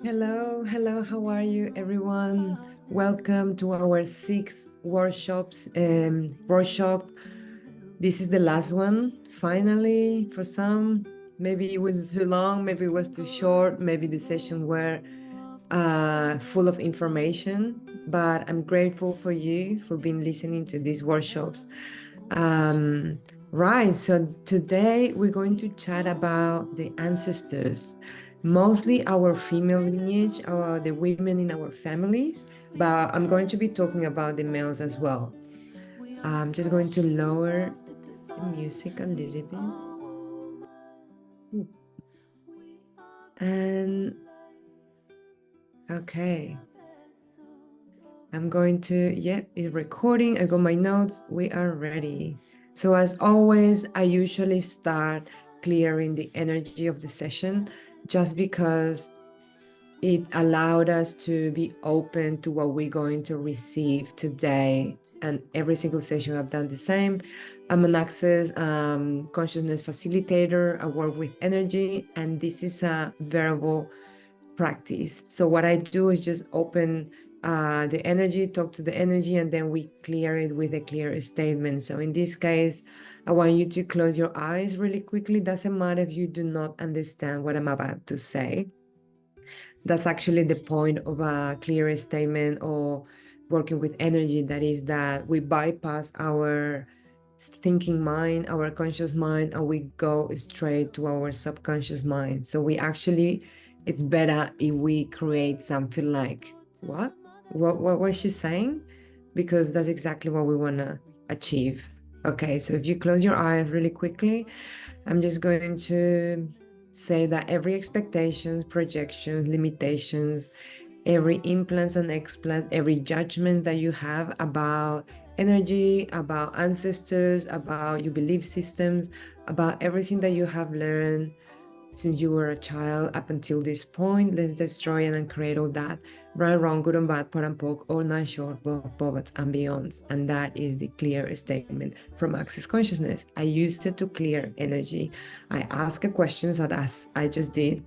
Hello, how are you, everyone? Welcome to our sixth workshop. This is the last one, finally, for some. Maybe it was too long, maybe it was too short, maybe the session were full of information, but I'm grateful for you for being listening to these workshops. Um, right, so today we're going to chat about the ancestors, mostly our female lineage, the women in our families, but I'm going to be talking about the males as well. I'm just going to lower the music a little bit. And okay, I'm going to, yeah, it's recording. I got my notes. We are ready. So as always, I usually start clearing the energy of the session just because it allowed us to be open to what we're going to receive today. And every single session I've done the same. I'm an access consciousness facilitator. I work with energy, and this is a variable practice. So what I do is just open the energy, talk to the energy, and then we clear it with a clear statement. So in this case, I want you to close your eyes really quickly. Doesn't matter if you do not understand what I'm about to say. That's actually the point of a clear statement or working with energy. That is that we bypass our thinking mind, our conscious mind, and we go straight to our subconscious mind. So we actually, it's better if we create something like, what was she saying? Because that's exactly what we want to achieve. Okay, so if you close your eyes really quickly, I'm just going to say that every expectations, projections, limitations, every implants and explant, every judgment that you have about energy, about ancestors, about your belief systems, about everything that you have learned since you were a child up until this point, let's destroy and create all that. Right, wrong, good and bad, pot and poke, all nine short, both and beyonds. And that is the clear statement from Access Consciousness. I used it to clear energy. I ask a questions that as I just did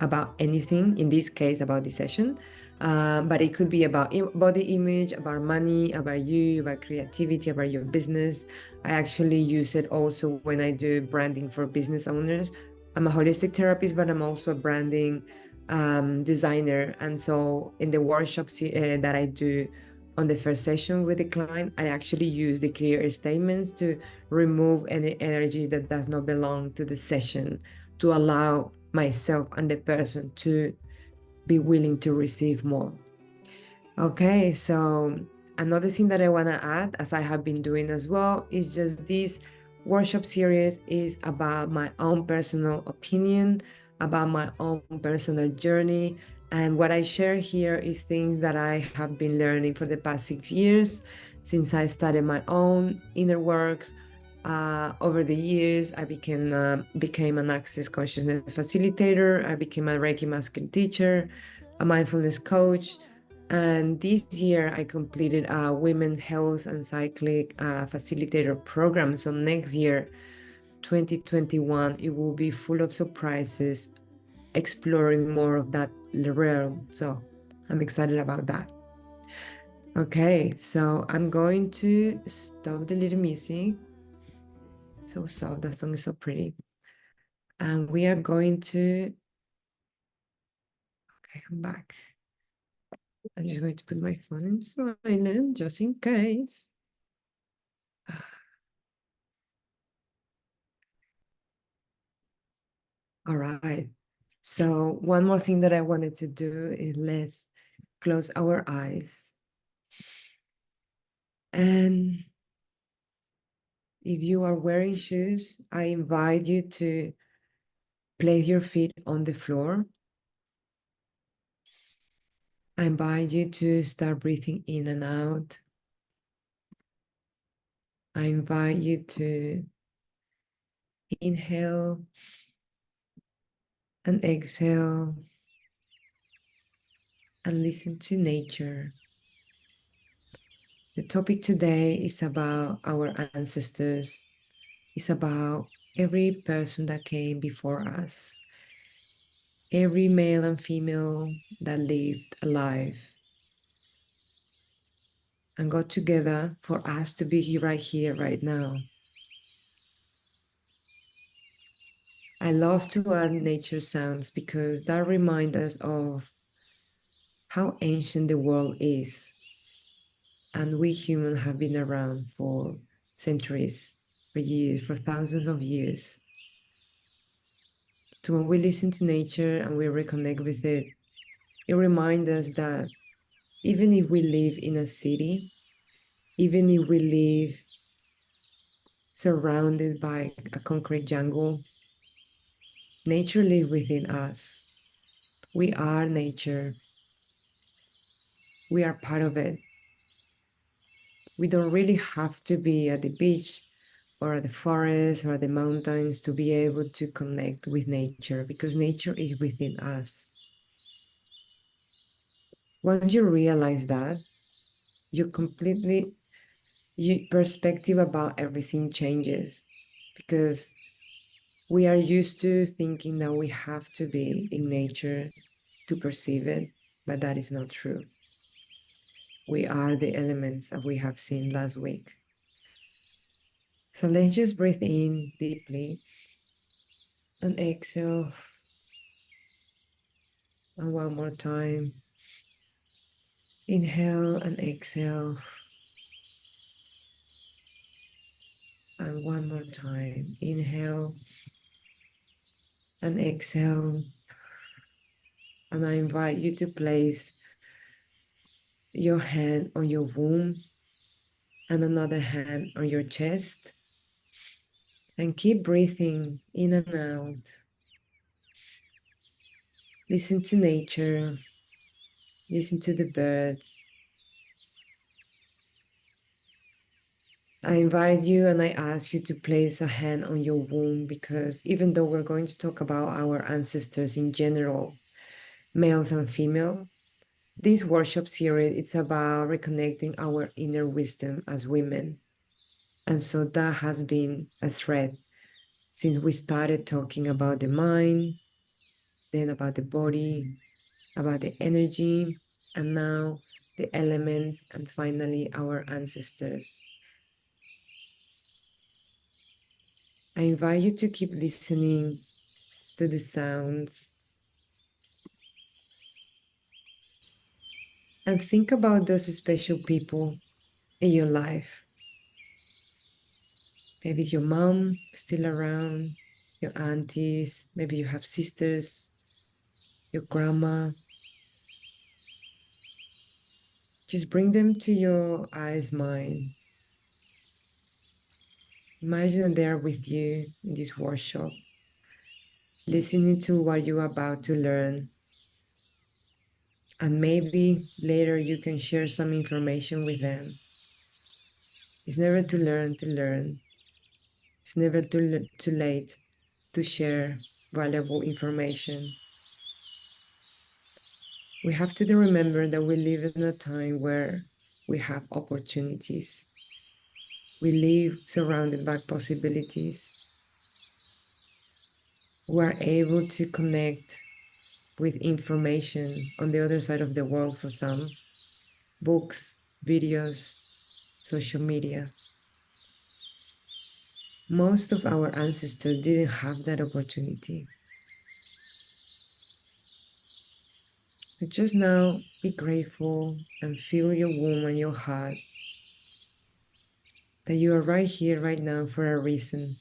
about anything, in this case about the session, but it could be about body image, about money, about you, about creativity, about your business. I actually use it also when I do branding for business owners. I'm a holistic therapist, but I'm also a branding designer. And so in the workshops that I do on the first session with the client, I actually use the clear statements to remove any energy that does not belong to the session, to allow myself and the person to be willing to receive more. Okay, so another thing that I want to add, as I have been doing as well, is just this workshop series is about my own personal opinion, about my own personal journey. And what I share here is things that I have been learning for the past 6 years since I started my own inner work. Over the years, I became an Access Consciousness facilitator. I became a Reiki Master teacher, a mindfulness coach, and this year I completed a women's health and cyclic facilitator program. So next year, 2021, it will be full of surprises, exploring more of that realm. So I'm excited about that. Okay, so I'm going to stop the little music. So soft, that song is so pretty. And we are going to, okay, I'm back. I'm just going to put my phone in silent just in case. All right. So one more thing that I wanted to do is let's close our eyes. And if you are wearing shoes, I invite you to place your feet on the floor. I invite you to start breathing in and out. I invite you to inhale and exhale and listen to nature. The topic today is about our ancestors. It's about every person that came before us. every male and female that lived alive and got together for us to be right here, right now. I love to add nature sounds because that reminds us of how ancient the world is. And we humans have been around for centuries, for years, for thousands of years. So when we listen to nature and we reconnect with it, it reminds us that even if we live in a city, even if we live surrounded by a concrete jungle, nature lives within us. We are nature. We are part of it. We don't really have to be at the beach or at the forest or the mountains to be able to connect with nature because nature is within us. Once you realize that, you completely your perspective about everything changes because we are used to thinking that we have to be in nature to perceive it, but that is not true. We are the elements that we have seen last week. So let's just breathe in deeply and exhale. And one more time. Inhale and exhale. And one more time. Inhale and exhale. And I invite you to place your hand on your womb and another hand on your chest. And keep breathing in and out. Listen to nature. Listen to the birds. I invite you and I ask you to place a hand on your womb because even though we're going to talk about our ancestors in general, males and female, this workshop series it's about reconnecting our inner wisdom as women. And so that has been a thread since we started talking about the mind, then about the body, about the energy, and now the elements, and finally our ancestors. I invite you to keep listening to the sounds and think about those special people in your life. Maybe your mom still around, your aunties, maybe you have sisters, your grandma. Just bring them to your eyes, mind. Imagine that they are with you in this workshop, listening to what you're about to learn. And maybe later you can share some information with them. It's never too learn to learn. It's never too late to share valuable information. We have to remember that we live in a time where we have opportunities. We live surrounded by possibilities. We're able to connect with information on the other side of the world for some, books, videos, social media. Most of our ancestors didn't have that opportunity. So just now be grateful and feel your womb and your heart that you are right here, right now for a reason.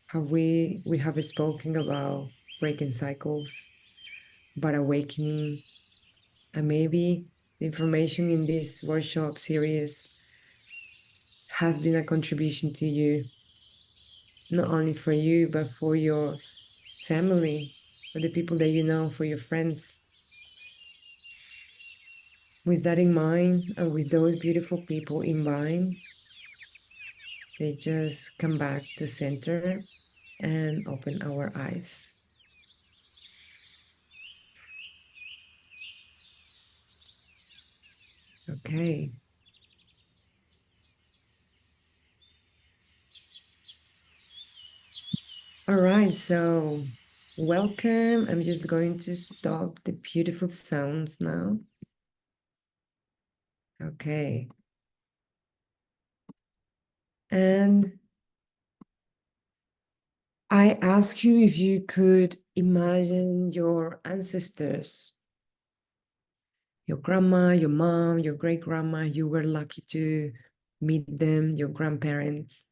How we have spoken about breaking cycles, but awakening, and maybe the information in this workshop series has been a contribution to you, not only for you, but for your family, for the people that you know, for your friends. With that in mind, and with those beautiful people in mind, they just come back to center and open our eyes. Okay. All right, so welcome. I'm just going to stop the beautiful sounds now. Okay. And I ask you if you could imagine your ancestors, your grandma, your mom, your great grandma. You were lucky to meet them, your grandparents.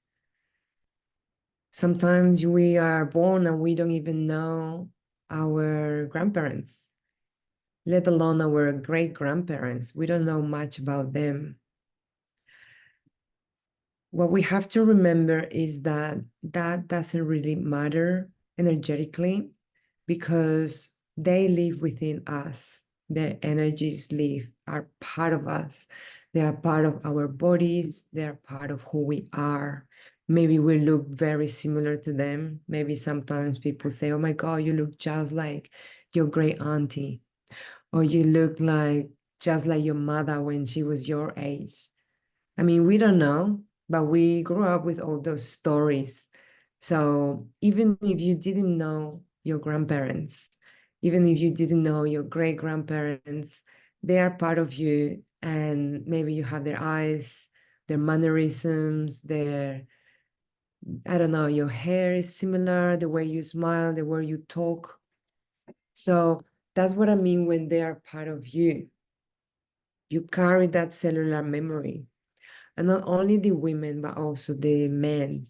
Sometimes we are born and we don't even know our grandparents, let alone our great grandparents. We don't know much about them. What we have to remember is that that doesn't really matter energetically because they live within us. Their energies live, are part of us. They are part of our bodies. They are part of who we are. Maybe we look very similar to them. Maybe sometimes people say, oh my God, you look just like your great auntie, or you look like just like your mother when she was your age. I mean, we don't know, but we grew up with all those stories. So even if you didn't know your grandparents, even if you didn't know your great grandparents, they are part of you. And maybe you have their eyes, their mannerisms, their, I don't know, your hair is similar, the way you smile, the way you talk. So that's what I mean when they are part of you. You carry that cellular memory. And not only the women, but also the men.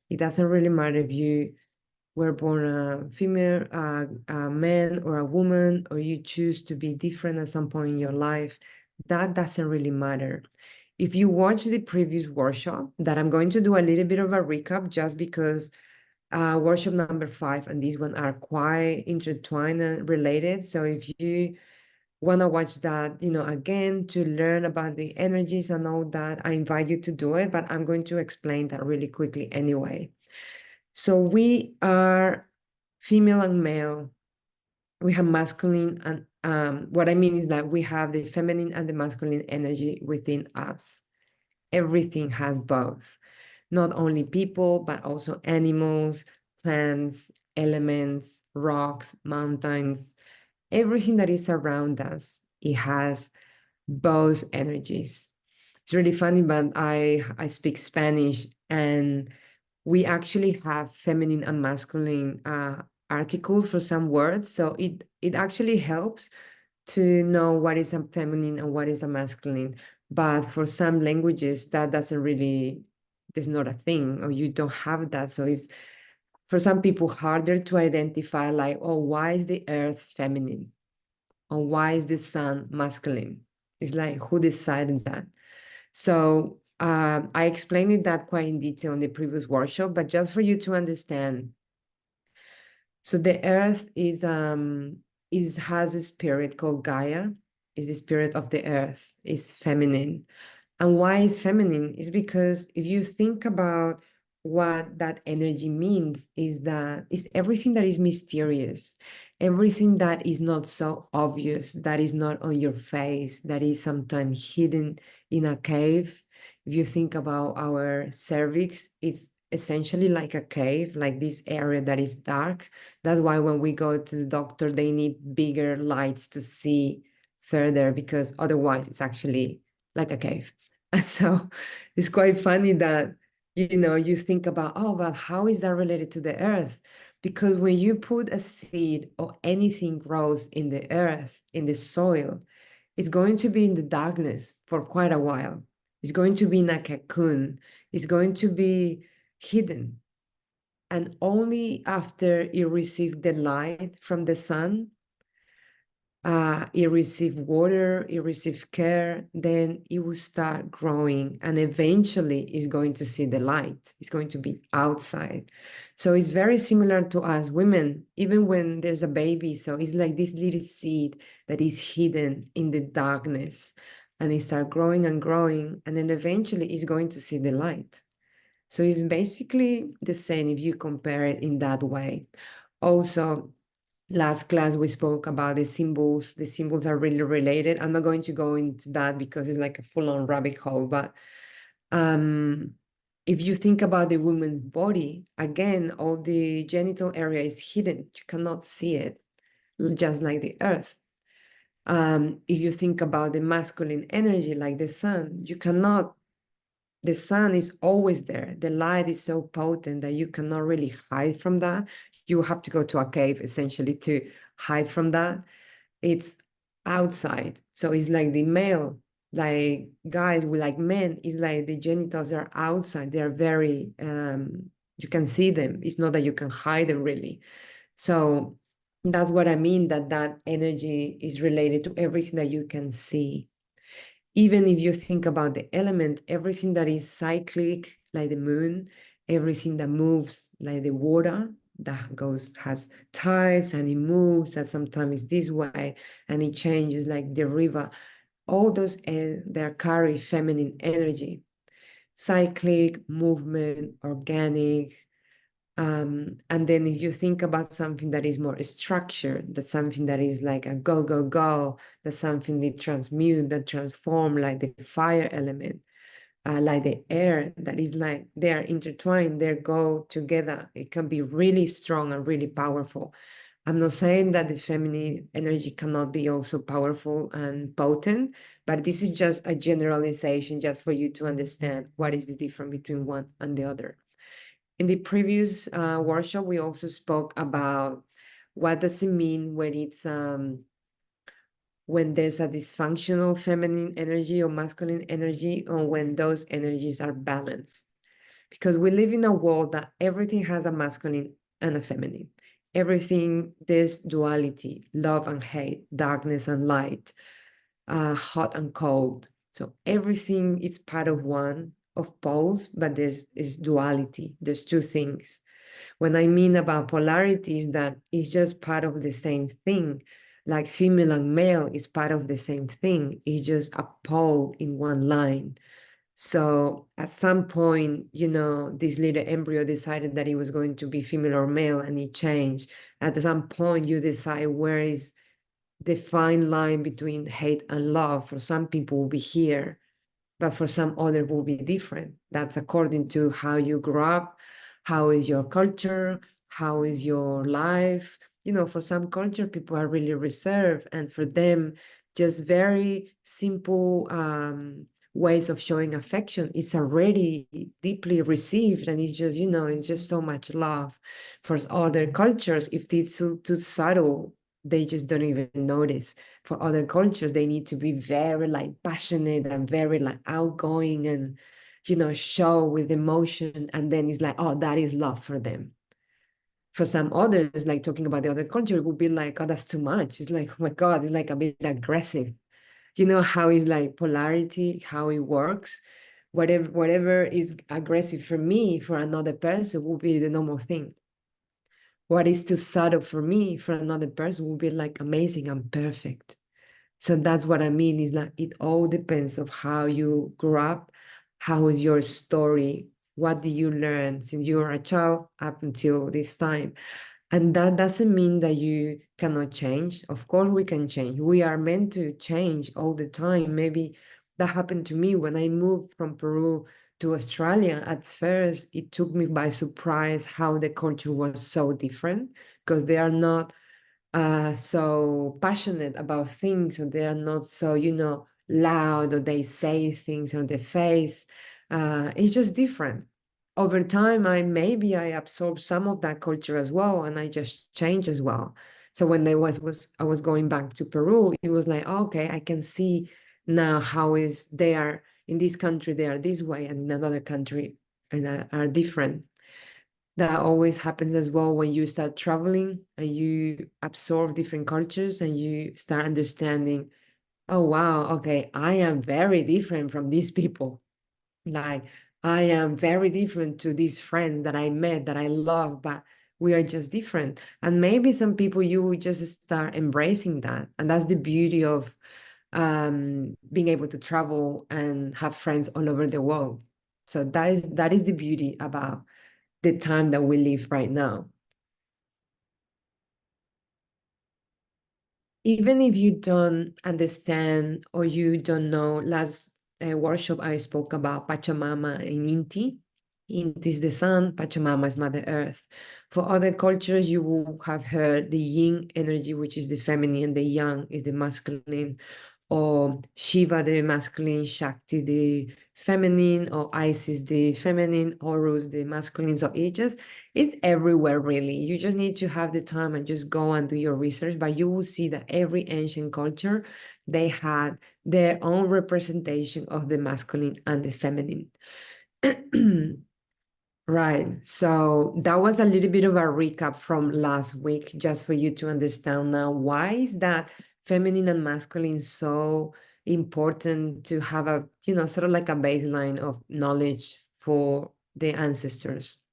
It doesn't really matter if you were born a female, a man, or a woman, or you choose to be different at some point in your life. That doesn't really matter. If you watch the previous workshop, that I'm going to do a little bit of a recap just because workshop number 5 and this one are quite intertwined and related. So if you want to watch that, again, to learn about the energies and all that, I invite you to do it, but I'm going to explain that really quickly anyway. So we are female and male. We have masculine and what I mean is that we have the feminine and the masculine energy within us. Everything has both, not only people, but also animals, plants, elements, rocks, mountains, everything that is around us. It has both energies. It's really funny, but I speak Spanish and we actually have feminine and masculine articles for some words. So it actually helps to know what is a feminine and what is a masculine. But for some languages, that doesn't really, there's not a thing, or you don't have that. So it's for some people harder to identify, like, oh, why is the earth feminine? Or why is the sun masculine? It's like, who decided that? So I explained it that quite in detail in the previous workshop, but just for you to understand. So the earth has a spirit called Gaia, is the spirit of the earth, is feminine. And why is feminine? Is because if you think about what that energy means, is that it's everything that is mysterious, everything that is not so obvious, that is not on your face, that is sometimes hidden in a cave. If you think about our cervix, it's essentially like a cave, like this area that is dark. That's why when we go to the doctor, they need bigger lights to see further, because otherwise it's actually like a cave. And so it's quite funny that, you think about, oh, but how is that related to the earth? Because when you put a seed or anything grows in the earth, in the soil, it's going to be in the darkness for quite a while. It's going to be in a cocoon. It's going to be hidden. And only after it receives the light from the sun, it receives water, it receives care, then it will start growing and eventually is going to see the light. It's going to be outside. So it's very similar to us women, even when there's a baby. So it's like this little seed that is hidden in the darkness and it starts growing and growing, and then eventually it's going to see the light. So it's basically the same if you compare it in that way. Also, last class we spoke about the symbols. The symbols are really related. I'm not going to go into that because it's like a full-on rabbit hole, but If you think about the woman's body, again, all the genital area is hidden. You cannot see it, just like the earth. If you think about the masculine energy, like the sun, you cannot, the sun is always there. The light is so potent that you cannot really hide from that. You have to go to a cave essentially to hide from that. It's outside. So it's like the male, like guys with like men, is like the genitals are outside. They are very you can see them. It's not that you can hide them really. So that's what I mean, that that energy is related to everything that you can see. Even if you think about the element, everything that is cyclic, like the moon, everything that moves, like the water, that goes, has tides and it moves, and sometimes it's this way and it changes, like the river. All those, they carry feminine energy. Cyclic, movement, organic, and then if you think about something that is more structured, that's something that is like a go, go, go, that's something that transmute, that transform, like the fire element, like the air, that is like they're intertwined, they go together. It can be really strong and really powerful. I'm not saying that the feminine energy cannot be also powerful and potent, but this is just a generalization just for you to understand what is the difference between one and the other. In the previous workshop, we also spoke about what does it mean when there's a dysfunctional feminine energy or masculine energy, or when those energies are balanced. Because we live in a world that everything has a masculine and a feminine. Everything, there's duality, love and hate, darkness and light, hot and cold. So everything is part of one of both, but there's is duality. There's two things. When I mean about polarity is that it's just part of the same thing. Like female and male is part of the same thing. It's just a pole in one line. So at some point, this little embryo decided that it was going to be female or male, and it changed. At some point, you decide where is the fine line between hate and love. For some people, will be here, but for some other will be different. That's according to how you grew up, how is your culture, how is your life. For some culture, people are really reserved, and for them, just very simple ways of showing affection is already deeply received, and it's just so much love. For other cultures, if it's too subtle, they just don't even notice. For other cultures, they need to be very like passionate and very like outgoing and show with emotion, and then it's like, oh, that is love for them. For some others, like talking about the other culture, it would be like, oh, that's too much. It's like, oh my God, it's like a bit aggressive. How it's like polarity, how it works. Whatever is aggressive for me, for another person will be the normal thing. What is too subtle for me, for another person will be like amazing and perfect. So that's what I mean, is that it all depends of how you grew up, how is your story, what did you learn since you were a child up until this time. And that doesn't mean that you cannot change. Of course, we can change. We are meant to change all the time. Maybe that happened to me when I moved from Peru to Australia. At first, it took me by surprise how the culture was so different, because they are not so passionate about things, or they are not so, loud, or they say things on their face. It's just different. Over time, I absorbed some of that culture as well, and I just changed as well. So when I was going back to Peru, it was like, oh, okay, I can see now how is they are in this country, they are this way, and in another country and are different. That always happens as well when you start traveling and you absorb different cultures and you start understanding, oh, wow, okay, I am very different from these people. Like, I am very different to these friends that I met that I love, but we are just different. And maybe some people, you just start embracing that. And that's the beauty of being able to travel and have friends all over the world. So that is the beauty about the time that we live right now. Even if you don't understand or you don't know, last workshop I spoke about Pachamama and Inti. Int is the sun, Pachamama is Mother Earth. For other cultures, you will have heard the yin energy, which is the feminine, and the yang is the masculine, or Shiva, the masculine, Shakti, the feminine, or Isis, the feminine, Horus, the masculine. So it's everywhere, really. You just need to have the time and just go and do your research, but you will see that every ancient culture, they had their own representation of the masculine and the feminine. Right. So that was a little bit of a recap from last week, just for you to understand now why is that feminine and masculine so important to have a, sort of like a baseline of knowledge for the ancestors.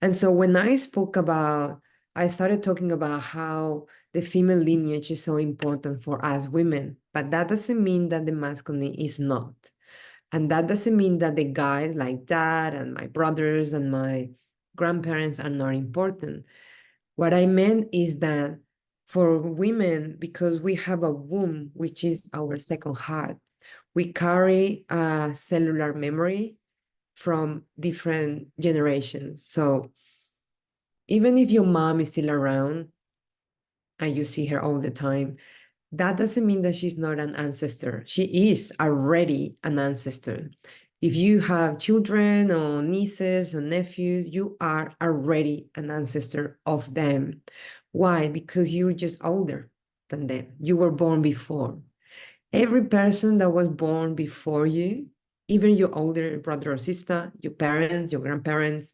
And so when I started talking about how the female lineage is so important for us women, but that doesn't mean that the masculine is not. And that doesn't mean that the guys like dad and my brothers and my grandparents are not important. What I meant is that for women, because we have a womb, which is our second heart, we carry a cellular memory from different generations. So even if your mom is still around and you see her all the time, that doesn't mean that she's not an ancestor. She is already an ancestor. If you have children or nieces or nephews, you are already an ancestor of them. Why? Because you're just older than them. You were born before. Every person that was born before you, even your older brother or sister, your parents, your grandparents,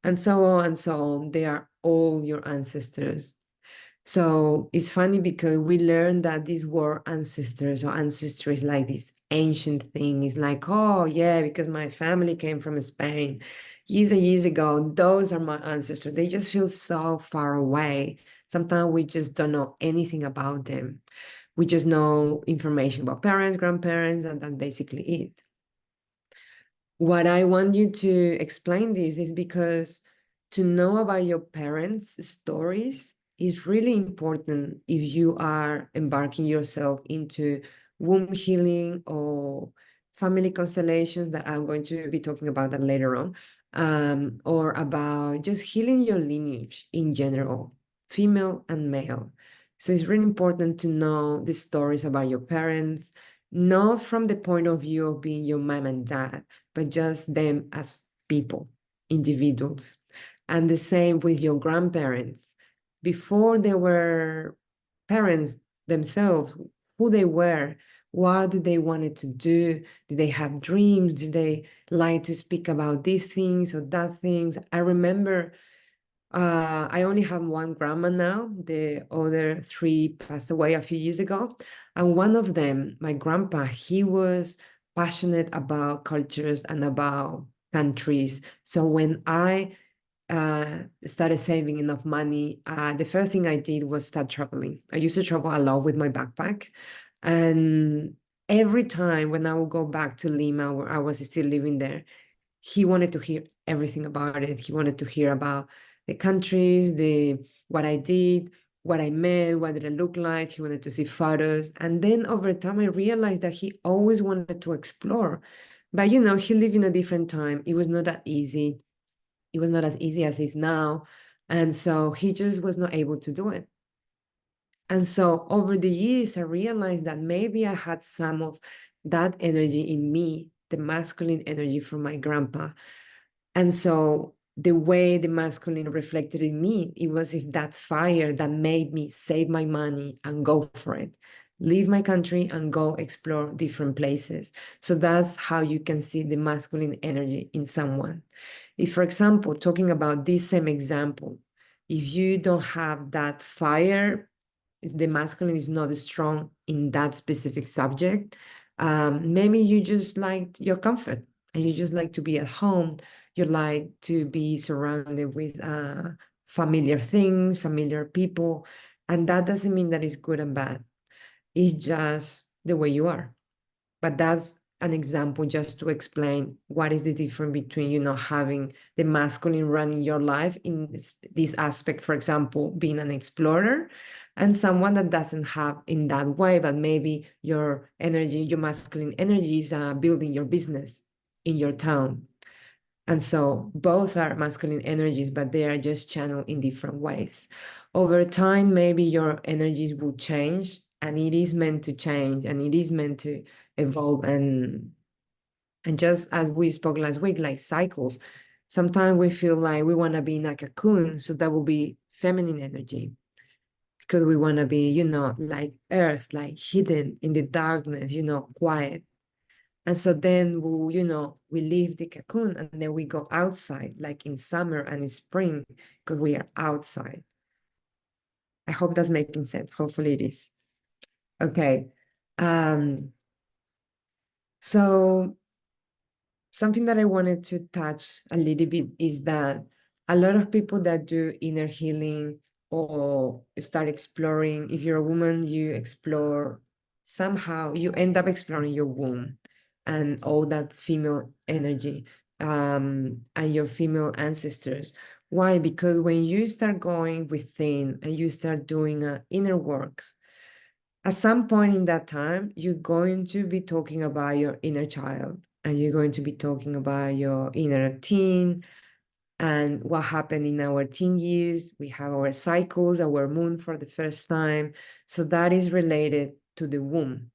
and so on and so on, they are all your ancestors. So it's funny because we learned that these were ancestors or ancestry is like this ancient thing. It's like, oh, yeah, because my family came from Spain years and years ago. Those are my ancestors. They just feel so far away. Sometimes we just don't know anything about them. We just know information about parents, grandparents, and that's basically it. What I want you to explain this is because to know about your parents' stories is really important if you are embarking yourself into womb healing or family constellations that I'm going to be talking about that later on, or about just healing your lineage in general, female and male. So it's really important to know the stories about your parents, not from the point of view of being your mom and dad, but just them as people, individuals. And the same with your grandparents. Before they were parents themselves, who they were, what did they wanted to do? Did they have dreams? Did they like to speak about these things or that things? I remember I only have one grandma now. The other three passed away a few years ago. And one of them, my grandpa, he was passionate about cultures and about countries. So when I started saving enough money, the first thing I did was start traveling. I used to travel a lot with my backpack. And every time when I would go back to Lima, where I was still living there, he wanted to hear everything about it. He wanted to hear about the countries, the what I did, what I met, what did it look like. He wanted to see photos. And then over time, I realized that he always wanted to explore. But he lived in a different time. It was not that easy. It was not as easy as it is now. And so he just was not able to do it. And so over the years, I realized that maybe I had some of that energy in me, the masculine energy from my grandpa. And so the way the masculine reflected in me, it was if that fire that made me save my money and go for it, leave my country and go explore different places. So that's how you can see the masculine energy in someone. Is, for example, talking about this same example, if you don't have that fire, the masculine is not strong in that specific subject, maybe you just like your comfort and you just like to be at home. You like to be surrounded with familiar things, familiar people. And that doesn't mean that it's good and bad. It's just the way you are. But that's an example just to explain what is the difference between, having the masculine running your life in this aspect, for example, being an explorer, and someone that doesn't have in that way, but maybe your energy, your masculine energy is building your business in your town. And so both are masculine energies, but they are just channeled in different ways. Over time, maybe your energies will change, and it is meant to change, and it is meant to evolve. And just as we spoke last week, like cycles, sometimes we feel like we want to be in a cocoon, so that will be feminine energy, because we want to be, like earth, like hidden in the darkness, quiet. And so then we leave the cocoon and then we go outside, like in summer and in spring, because we are outside. I hope that's making sense. Hopefully it is. Okay. Um, so something that I wanted to touch a little bit is that a lot of people that do inner healing or start exploring, if you're a woman, you explore somehow, you end up exploring your womb and all that female energy, and your female ancestors. Why? Because when you start going within and you start doing inner work, at some point in that time, you're going to be talking about your inner child, and you're going to be talking about your inner teen and what happened in our teen years. We have our cycles, our moon for the first time. So that is related to the womb.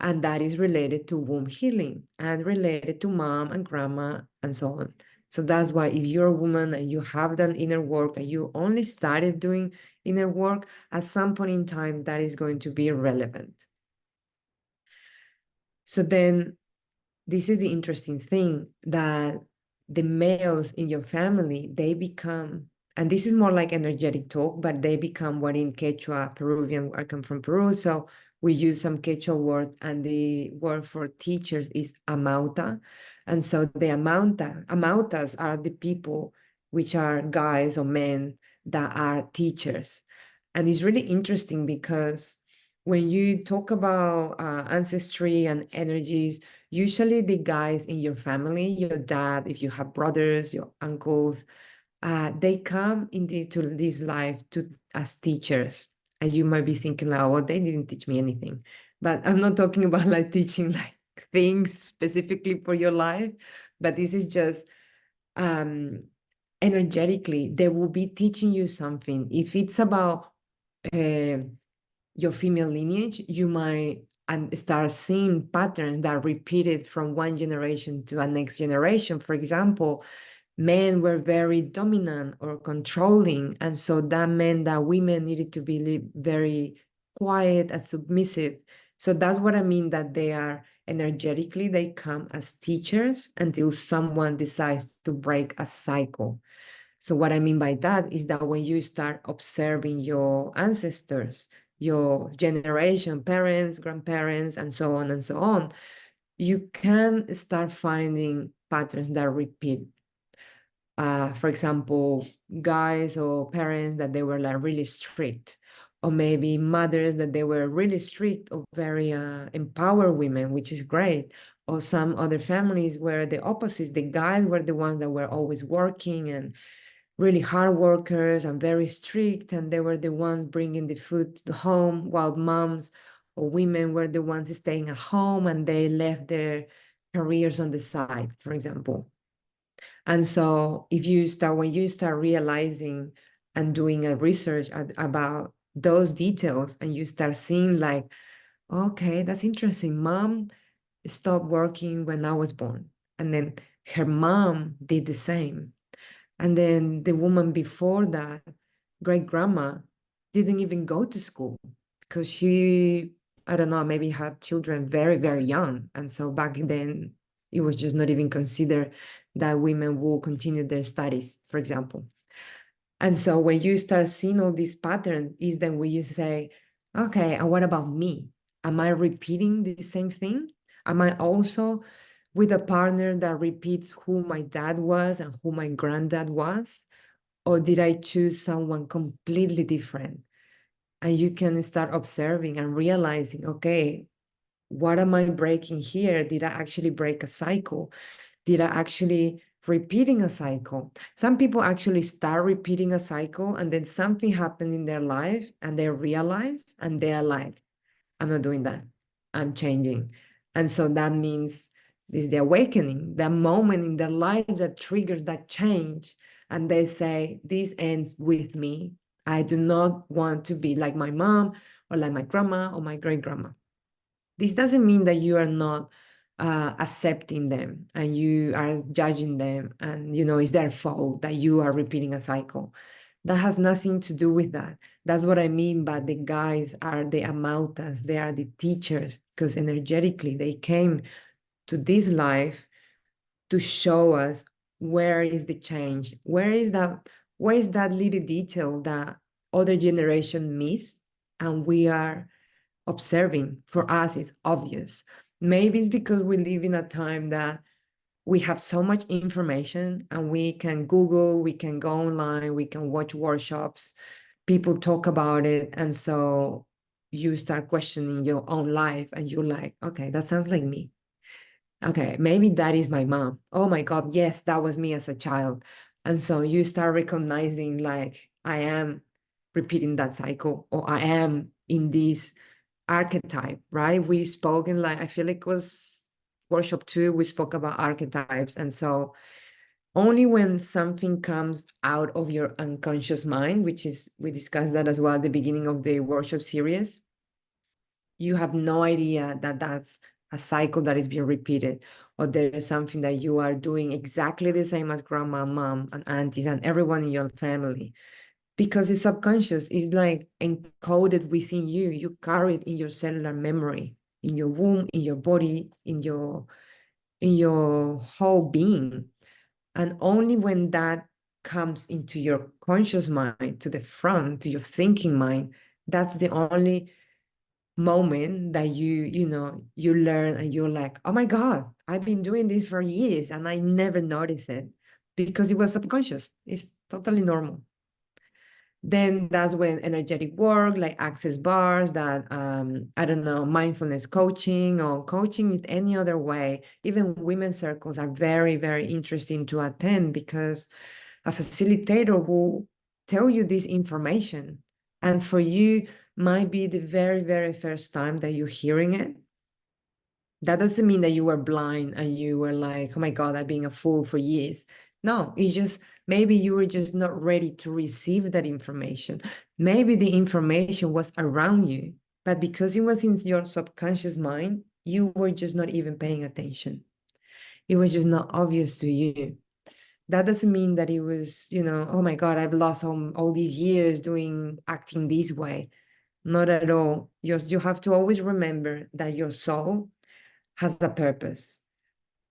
And that is related to womb healing and related to mom and grandma and so on. So that's why if you're a woman and you have done inner work and you only started doing inner work, at some point in time, that is going to be relevant. So then this is the interesting thing, that the males in your family, they become, and this is more like energetic talk, but they become what in Quechua, Peruvian, I come from Peru, so we use some Quechua word, and the word for teachers is amauta. And so the amautas are the people which are guys or men that are teachers. And it's really interesting because when you talk about ancestry and energies, usually the guys in your family, your dad, if you have brothers, your uncles, they come into this life as teachers. And you might be thinking, like, oh, they didn't teach me anything. But I'm not talking about like teaching like things specifically for your life, but this is just um, energetically, they will be teaching you something. If it's about uh, your female lineage, you might and start seeing patterns that are repeated from one generation to a next generation. For example, men were very dominant or controlling, and so that meant that women needed to be very quiet and submissive. So that's what I mean, that they are energetically, they come as teachers until someone decides to break a cycle. So what I mean by that is that when you start observing your ancestors, your generation, parents, grandparents, and so on and so on, you can start finding patterns that repeat. For example, guys or parents that they were like really strict, or maybe mothers that they were really strict or very empowered women, which is great. Or some other families where the opposites, the guys were the ones that were always working and really hard workers and very strict, and they were the ones bringing the food to home, while moms or women were the ones staying at home and they left their careers on the side, for example. And so when you start realizing and doing a research about those details, and you start seeing like, okay, that's interesting. Mom stopped working when I was born, and then her mom did the same. And then the woman before that, great grandma, didn't even go to school because she, I don't know, maybe had children very, very young. And so back then, it was just not even considered that women will continue their studies, for example. And so when you start seeing all these patterns, is then when you say, okay, and what about me? Am I repeating the same thing? Am I also with a partner that repeats who my dad was and who my granddad was? Or did I choose someone completely different? And you can start observing and realizing, okay, what am I breaking here? Did I actually break a cycle? Did I actually repeating a cycle? Some people actually start repeating a cycle and then something happened in their life and they realize and they are like, I'm not doing that. I'm changing. And so that means is the awakening, the moment in their life that triggers that change. And they say, this ends with me. I do not want to be like my mom or like my grandma or my great grandma. This doesn't mean that you are not accepting them and you are judging them and, it's their fault that you are repeating a cycle. That has nothing to do with that. That's what I mean by the guys are the amautas, they are the teachers, because energetically they came to this life to show us where is the change, where is that little detail that other generation missed, and we are observing. For us it's obvious. Maybe it's because we live in a time that we have so much information and we can Google, we can go online, we can watch workshops, people talk about it, and so you start questioning your own life and you're like, okay, that sounds like me. Okay, maybe that is my mom. Oh my God, yes, that was me as a child. And so you start recognizing, like, I am repeating that cycle, or I am in this archetype, right? We spoke in, like, I feel like it was workshop 2, we spoke about archetypes. And so only when something comes out of your unconscious mind, which is, we discussed that as well at the beginning of the workshop series, you have no idea that that's a cycle that is being repeated, or there is something that you are doing exactly the same as grandma, mom, and aunties, and everyone in your family, because it's subconscious. It's like encoded within you. You carry it in your cellular memory, in your womb, in your body, in your whole being. And only when that comes into your conscious mind, to the front, to your thinking mind, that's the only moment that you learn and you're like, oh my God, I've been doing this for years and I never noticed it because it was subconscious. It's totally normal. Then that's when energetic work, like access bars, that I don't know, mindfulness coaching or coaching in any other way, even women's circles are very, very interesting to attend, because a facilitator will tell you this information, and for you might be the very, very first time that you're hearing it. That doesn't mean that you were blind and you were like, oh my God, I've been a fool for years. No, it's just maybe you were just not ready to receive that information. Maybe the information was around you, but because it was in your subconscious mind, you were just not even paying attention. It was just not obvious to you. That doesn't mean that it was, oh my God, I've lost all these years doing acting this way. Not at all. You have to always remember that your soul has a purpose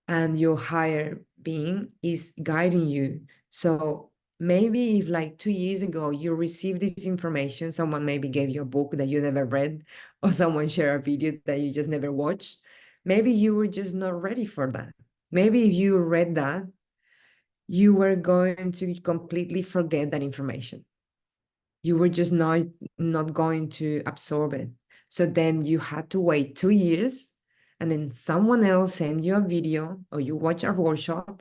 and your higher being is guiding you. So maybe if, like, 2 years ago you received this information, someone maybe gave you a book that you never read, or someone shared a video that you just never watched, maybe you were just not ready for that. Maybe if you read that, you were going to completely forget that information. You were just not going to absorb it. So then you had to wait 2 years, and then someone else sent you a video or you watch a workshop,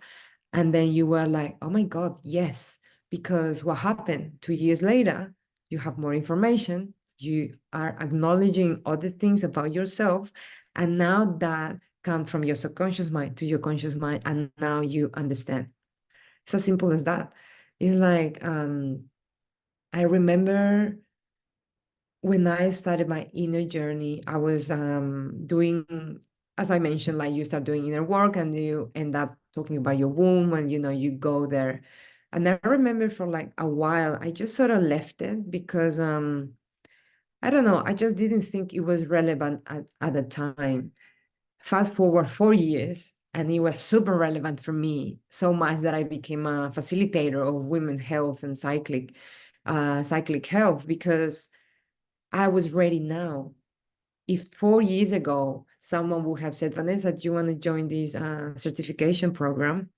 and then you were like, oh my God, yes. Because what happened 2 years later, you have more information, you are acknowledging other things about yourself, and now that comes from your subconscious mind to your conscious mind, and now you understand. It's as simple as that. It's like, I remember when I started my inner journey, I was doing, as I mentioned, like, you start doing inner work and you end up talking about your womb, and you go there. And I remember for like a while, I just sort of left it because I don't know, I just didn't think it was relevant at the time. Fast forward 4 years, and it was super relevant for me, so much that I became a facilitator of women's health and cyclic health, because I was ready now. If 4 years ago someone would have said, Vanessa, do you want to join this certification program?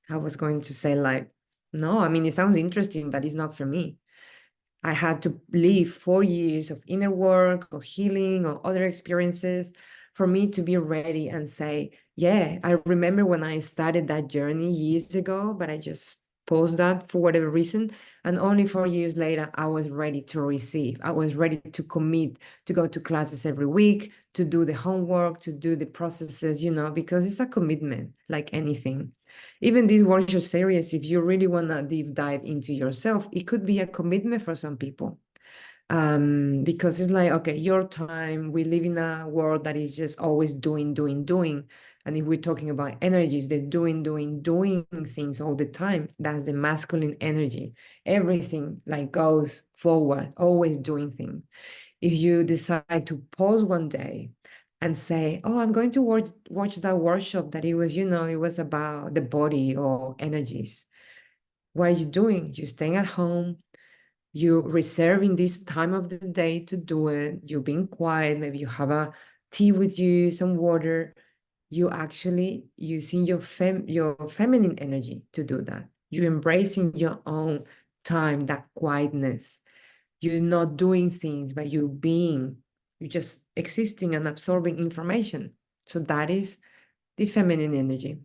I was going to say, like, no, I mean, it sounds interesting, but it's not for me. I had to live 4 years of inner work or healing or other experiences for me to be ready and say, yeah, I remember when I started that journey years ago, but I just pause that for whatever reason. And only 4 years later, I was ready to receive. I was ready to commit, to go to classes every week, to do the homework, to do the processes, because it's a commitment like anything. Even this workshop series, if you really want to deep dive into yourself, it could be a commitment for some people. Because it's like, okay, your time, we live in a world that is just always doing, doing, doing. And if we're talking about energies, they're doing, doing, doing things all the time. That's the masculine energy. Everything like goes forward, always doing things. If you decide to pause one day and say, oh, I'm going to watch that workshop that it was about the body or energies. What are you doing? You're staying at home, you reserving this time of the day to do it, you're being quiet, maybe you have a tea with you, some water. You actually using your feminine energy to do that. You're embracing your own time, that quietness. You're not doing things, but you're just existing and absorbing information. So that is the feminine energy.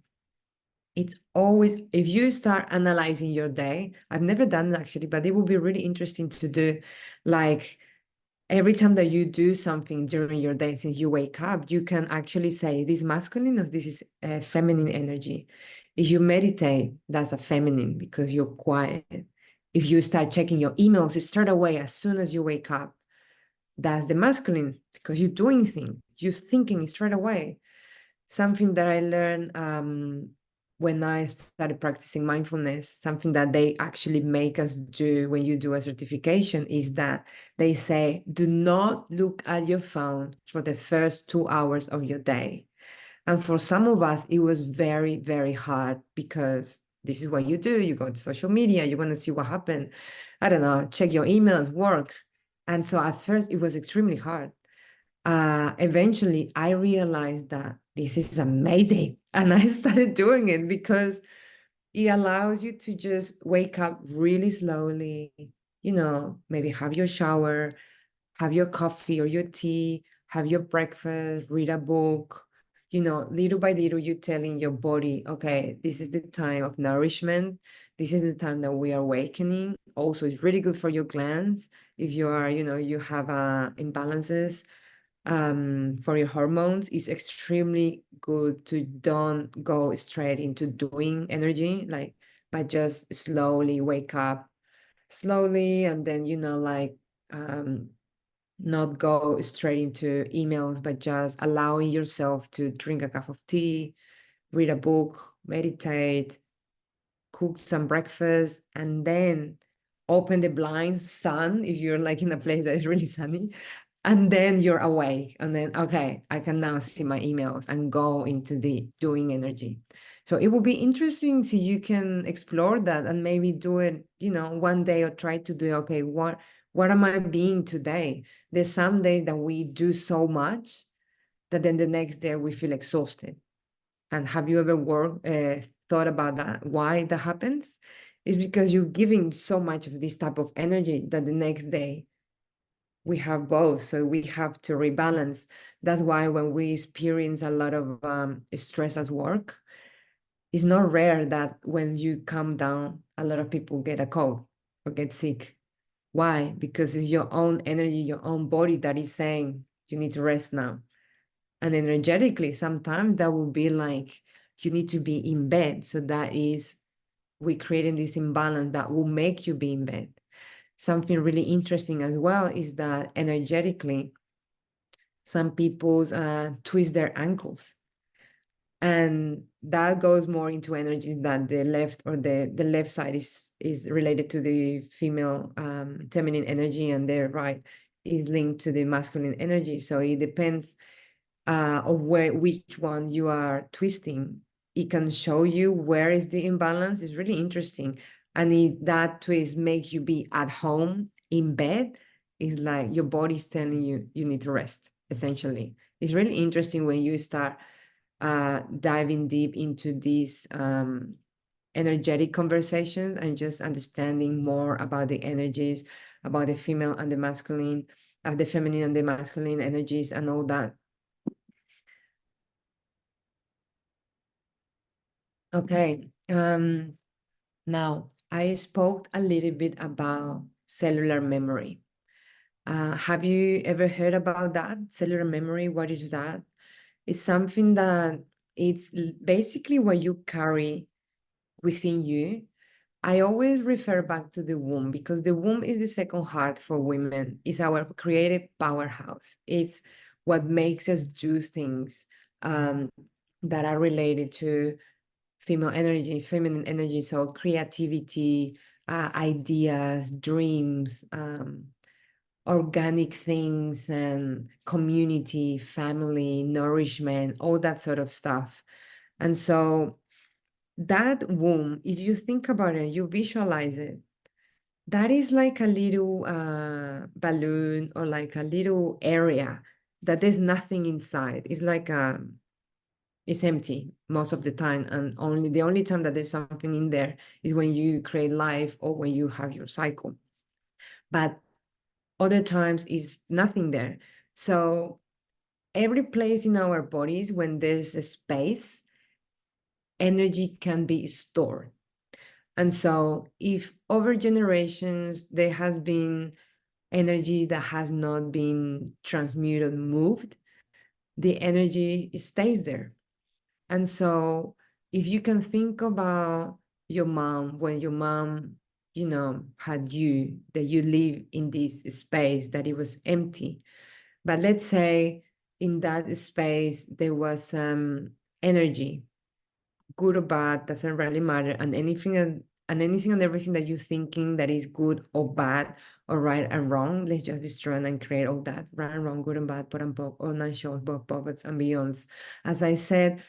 It's always, if you start analyzing your day, I've never done it actually, but it would be really interesting to do, like, every time that you do something during your day, since you wake up, you can actually say, this masculine or this is a feminine energy. If you meditate, that's a feminine because you're quiet. If you start checking your emails straight away as soon as you wake up, that's the masculine because you're doing things, you're thinking straight away. Something that I learned when I started practicing mindfulness, something that they actually make us do when you do a certification, is that they say, do not look at your phone for the first 2 hours of your day. And for some of us, it was very, very hard because this is what you do. You go to social media, you want to see what happened. I don't know, check your emails, work. And so at first, it was extremely hard. Eventually, I realized that this is amazing. And I started doing it because it allows you to just wake up really slowly, maybe have your shower, have your coffee or your tea, have your breakfast, read a book. Little by little, you're telling your body, okay, this is the time of nourishment. This is the time that we are awakening. Also, it's really good for your glands if you are, you have imbalances for your hormones. It's extremely good to don't go straight into doing energy, like, but just slowly wake up slowly, and then not go straight into emails, but just allowing yourself to drink a cup of tea, read a book, meditate, cook some breakfast, and then open the blinds, sun, if you're like in a place that is really sunny, and then you're awake. And then, okay, I can now see my emails and go into the doing energy. So it will be interesting so you can explore that and maybe do it, one day, or try to do, okay, what am I being today? There's some days that we do so much that then the next day we feel exhausted. And have you ever thought about that? Why that happens? It's because you're giving so much of this type of energy that the next day we have both. So we have to rebalance. That's why when we experience a lot of stress at work, it's not rare that when you calm down, a lot of people get a cold or get sick. Why? Because it's your own energy, your own body that is saying you need to rest now. And energetically, sometimes that will be like you need to be in bed. So that is, we're creating this imbalance that will make you be in bed. Something really interesting as well is that energetically, some people twist their ankles. And that goes more into energies that the left, or the left side is related to the female feminine energy, and the right is linked to the masculine energy. So it depends of which one you are twisting. It can show you where is the imbalance. It's really interesting. And that twist makes you be at home in bed, it's like your body's telling you you need to rest, essentially. It's really interesting when you start diving deep into these energetic conversations and just understanding more about the energies, about the female and the masculine, the feminine and the masculine energies, and all that. Okay. Now, I spoke a little bit about cellular memory. Have you ever heard about that? Cellular memory, what is that? It's something that it's basically what you carry within you. I always refer back to the womb because the womb is the second heart for women. It's our creative powerhouse. It's what makes us do things um, that are related to female energy, feminine energy. So creativity, ideas, dreams, organic things, and community, family, nourishment, all that sort of stuff. And so that womb, if you think about it, you visualize it, that is like a little balloon or like a little area that there's nothing inside. It's like it's empty most of the time, and only the only time that there's something in there is when you create life or when you have your cycle. But other times is nothing there. So every place in our bodies when there's a space, energy can be stored. And so if over generations there has been energy that has not been transmuted, moved, the energy stays there. And so if you can think about your mom, when your mom, had you, that you live in this space, that it was empty. But let's say in that space there was some energy, good or bad, doesn't really matter, and anything and everything that you're thinking that is good or bad or right and wrong, let's just destroy and create all that right and wrong, good and bad, pot and poke, all nine shows, both puppets and beyonds. As I said,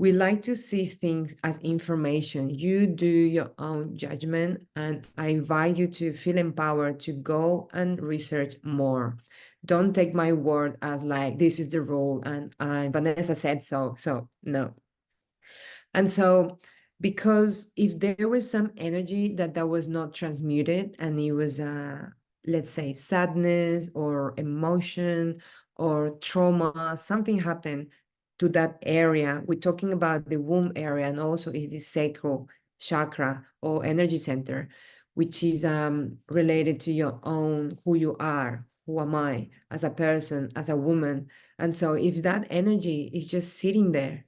we like to see things as information. You do your own judgment, and I invite you to feel empowered to go and research more. Don't take my word as like this is the rule and Vanessa said so. So no. And so, because if there was some energy that was not transmuted and it was, let's say, sadness or emotion or trauma, something happened to that area. We're talking about the womb area, and also is the sacral chakra or energy center, which is related to your own, who you are, who am I as a person, as a woman. And so, if that energy is just sitting there,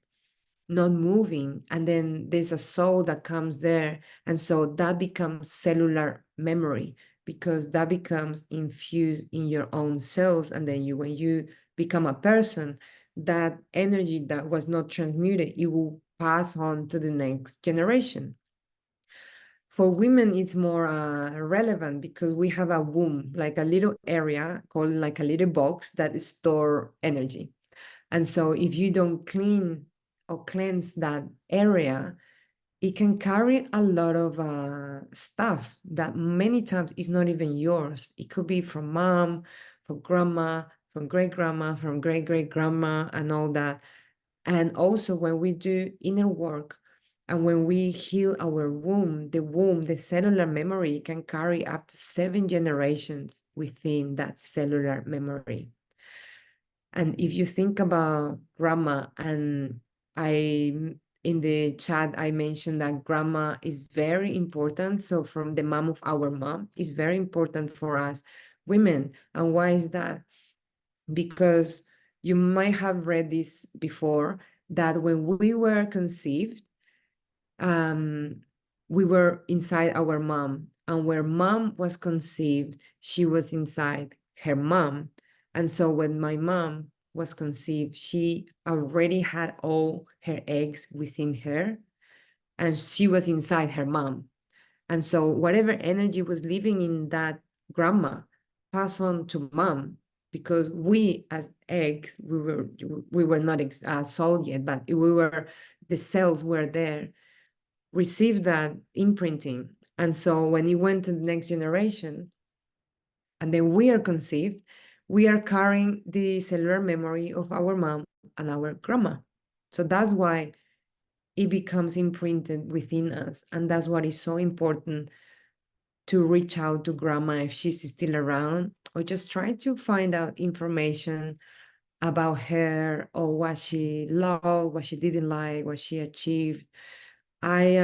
not moving, and then there's a soul that comes there, and so that becomes cellular memory, because that becomes infused in your own cells, and then when you become a person, that energy that was not transmuted, it will pass on to the next generation. For women, it's more relevant because we have a womb, like a little area called like a little box that store energy. And so if you don't clean or cleanse that area, it can carry a lot of stuff that many times is not even yours. It could be from mom, from grandma, from great grandma, from great great grandma, and all that. And also when we do inner work and when we heal our womb, the cellular memory can carry up to 7 generations within that cellular memory. And if you think about grandma, and I in the chat I mentioned that grandma is very important. So from the mom of our mom is very important for us women. And why is that? Because you might have read this before, that when we were conceived, um, we were inside our mom, and where mom was conceived, she was inside her mom. And so when my mom was conceived, she already had all her eggs within her, and she was inside her mom. And so whatever energy was living in that grandma passed on to mom, because we as eggs, we were not soul yet, but the cells were there, received that imprinting. And so when you went to the next generation, and then we are conceived, we are carrying the cellular memory of our mom and our grandma. So that's why it becomes imprinted within us. And that's what is so important, to reach out to grandma if she's still around, or just try to find out information about her, or what she loved, what she didn't like, what she achieved. I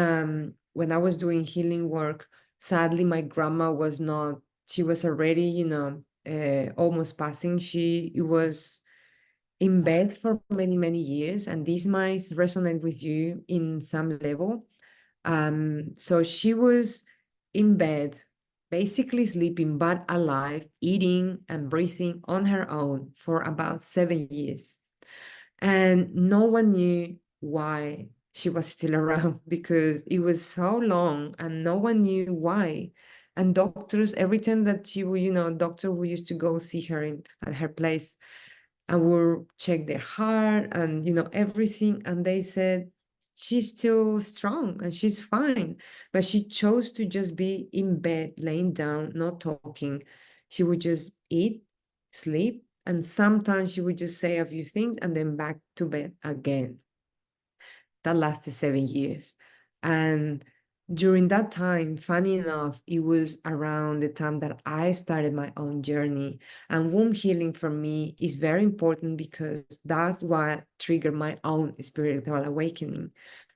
when I was doing healing work, sadly, my grandma was not, she was already, almost passing. She was in bed for many, many years, and this might resonate with you in some level. So she was in bed, basically sleeping, but alive, eating and breathing on her own for about 7 years. And no one knew why she was still around because it was so long and no one knew why. And doctors, every time that she would, doctor who used to go see her at her place and will check their heart and everything, and they said she's still strong and she's fine, but she chose to just be in bed laying down, not talking. She would just eat, sleep, and sometimes she would just say a few things and then back to bed again. That lasted 7 years. And during that time, funny enough, it was around the time that I started my own journey. And womb healing for me is very important because that's what triggered my own spiritual awakening.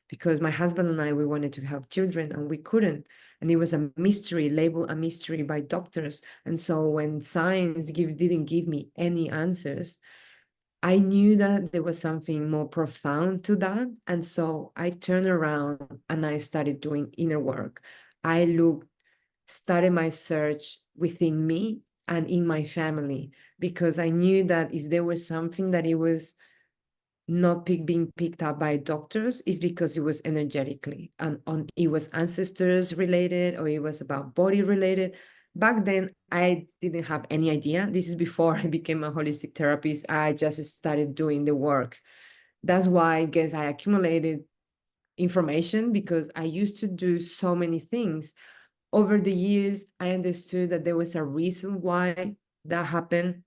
Because my husband and I, we wanted to have children and we couldn't. And it was a mystery, labeled a mystery by doctors. And so when science didn't give me any answers, I knew that there was something more profound to that. And so I turned around and I started doing inner work. I started my search within me and in my family because I knew that if there was something that it was not being picked up by doctors, is because it was energetically and it was ancestors related or it was about body related. Back then, I didn't have any idea. This is before I became a holistic therapist. I just started doing the work. That's why I guess I accumulated information because I used to do so many things. Over the years, I understood that there was a reason why that happened.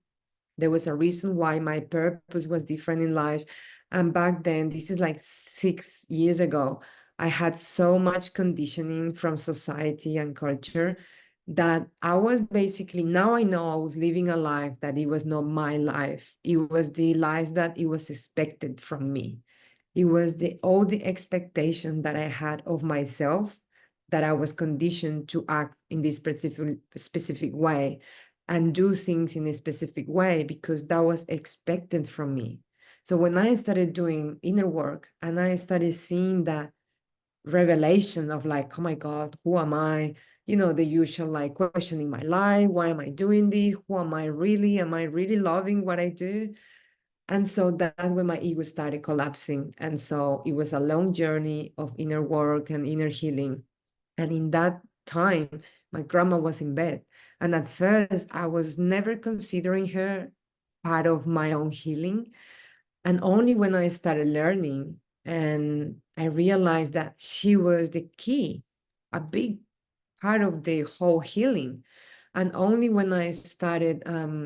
There was a reason why my purpose was different in life. And back then, this is like 6 years ago, I had so much conditioning from society and culture that I was basically, now I know I was living a life that it was not my life. It was the life that it was expected from me. It was all the expectations that I had of myself, that I was conditioned to act in this specific way and do things in a specific way because that was expected from me. So when I started doing inner work and I started seeing that revelation of like, oh my God, who am I? The usual like questioning my life. Why am I doing this? Who am I really? Am I really loving what I do? And so that's when my ego started collapsing. And so it was a long journey of inner work and inner healing. And in that time, my grandma was in bed. And at first, I was never considering her part of my own healing. And only when I started learning and I realized that she was the key, a big part of the whole healing. And only when I started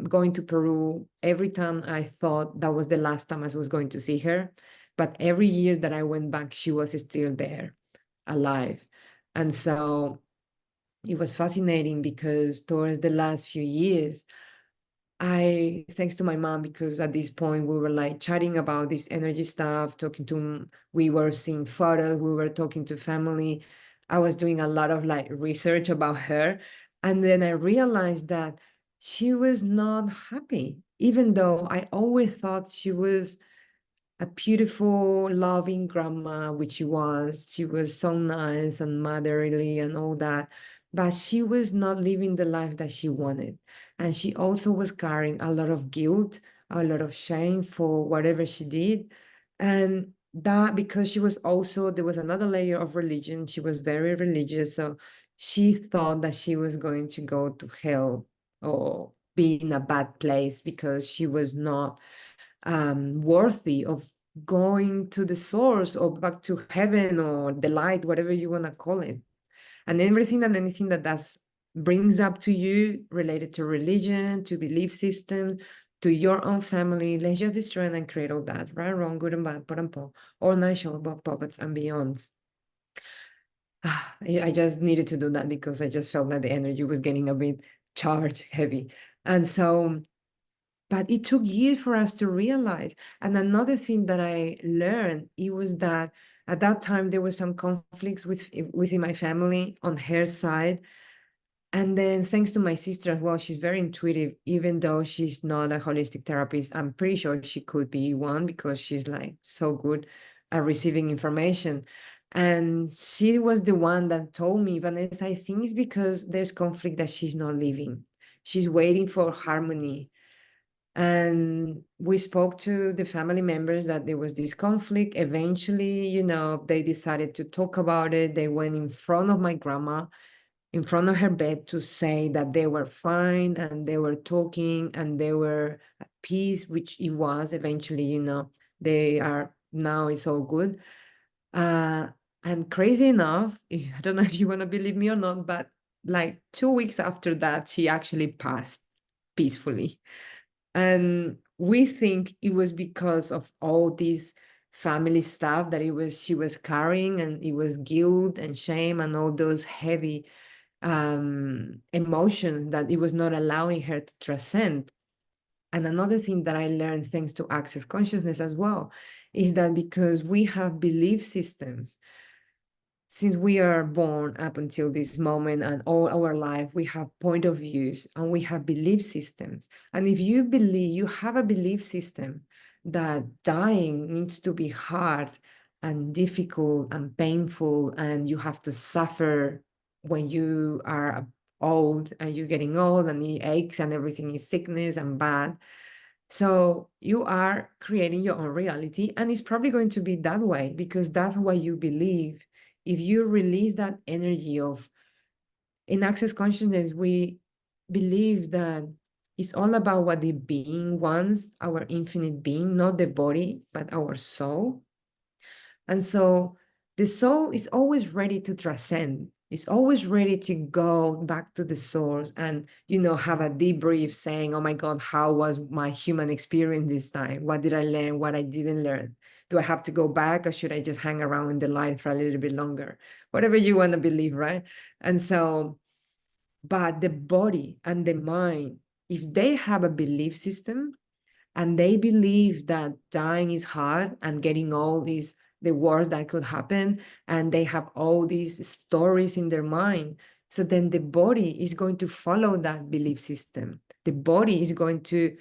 going to Peru, every time I thought that was the last time I was going to see her. But every year that I went back, she was still there, alive. And so it was fascinating because towards the last few years, thanks to my mom, because at this point we were like chatting about this energy stuff, we were seeing photos, we were talking to family. I was doing a lot of like research about her. And then I realized that she was not happy, even though I always thought she was a beautiful, loving grandma, which she was. She was so nice and motherly and all that. But she was not living the life that she wanted. And she also was carrying a lot of guilt, a lot of shame for whatever she did. And that because there was another layer of religion. She was very religious. So she thought that she was going to go to hell or be in a bad place because she was not worthy of going to the source or back to heaven or the light, whatever you want to call it. And everything and anything that brings up to you related to religion, to belief systems, to your own family, let's just destroy and create all that, right, wrong, good and bad, pot and po, all night show above puppets and beyonds. I just needed to do that because I just felt that the energy was getting a bit charged, heavy. And so but it took years for us to realize. And another thing that I learned, it was that At that time, there were some conflicts within my family on her side. And then thanks to my sister as well, she's very intuitive, even though she's not a holistic therapist. I'm pretty sure she could be one because she's like so good at receiving information. And she was the one that told me, Vanessa, I think it's because there's conflict that she's not leaving. She's waiting for harmony. And we spoke to the family members that there was this conflict. Eventually, they decided to talk about it. They went in front of my grandma, in front of her bed, to say that they were fine and they were talking and they were at peace, which it was eventually, they are now, it's all good. Uh, and crazy enough, I don't know if you want to believe me or not, but like 2 weeks after that, she actually passed peacefully. And we think it was because of all this family stuff that she was carrying, and it was guilt and shame and all those heavy emotions that it was not allowing her to transcend. And another thing that I learned thanks to access consciousness as well is that because we have belief systems since we are born up until this moment and all our life, we have point of views and we have belief systems. And if you have a belief system that dying needs to be hard and difficult and painful, and you have to suffer when you are old and you're getting old and it aches and everything is sickness and bad. So you are creating your own reality, and it's probably going to be that way because that's what you believe. If you release that energy of in access consciousness, we believe that it's all about what the being wants, our infinite being, not the body, but our soul. And so the soul is always ready to transcend. It's always ready to go back to the source and, have a debrief saying, oh my God, how was my human experience this time? What did I learn? What I didn't learn? Do I have to go back, or should I just hang around in the light for a little bit longer? Whatever you want to believe, right? And so, but the body and the mind, if they have a belief system, and they believe that dying is hard and getting old is the worst that could happen, and they have all these stories in their mind, so then the body is going to follow that belief system. The body is going to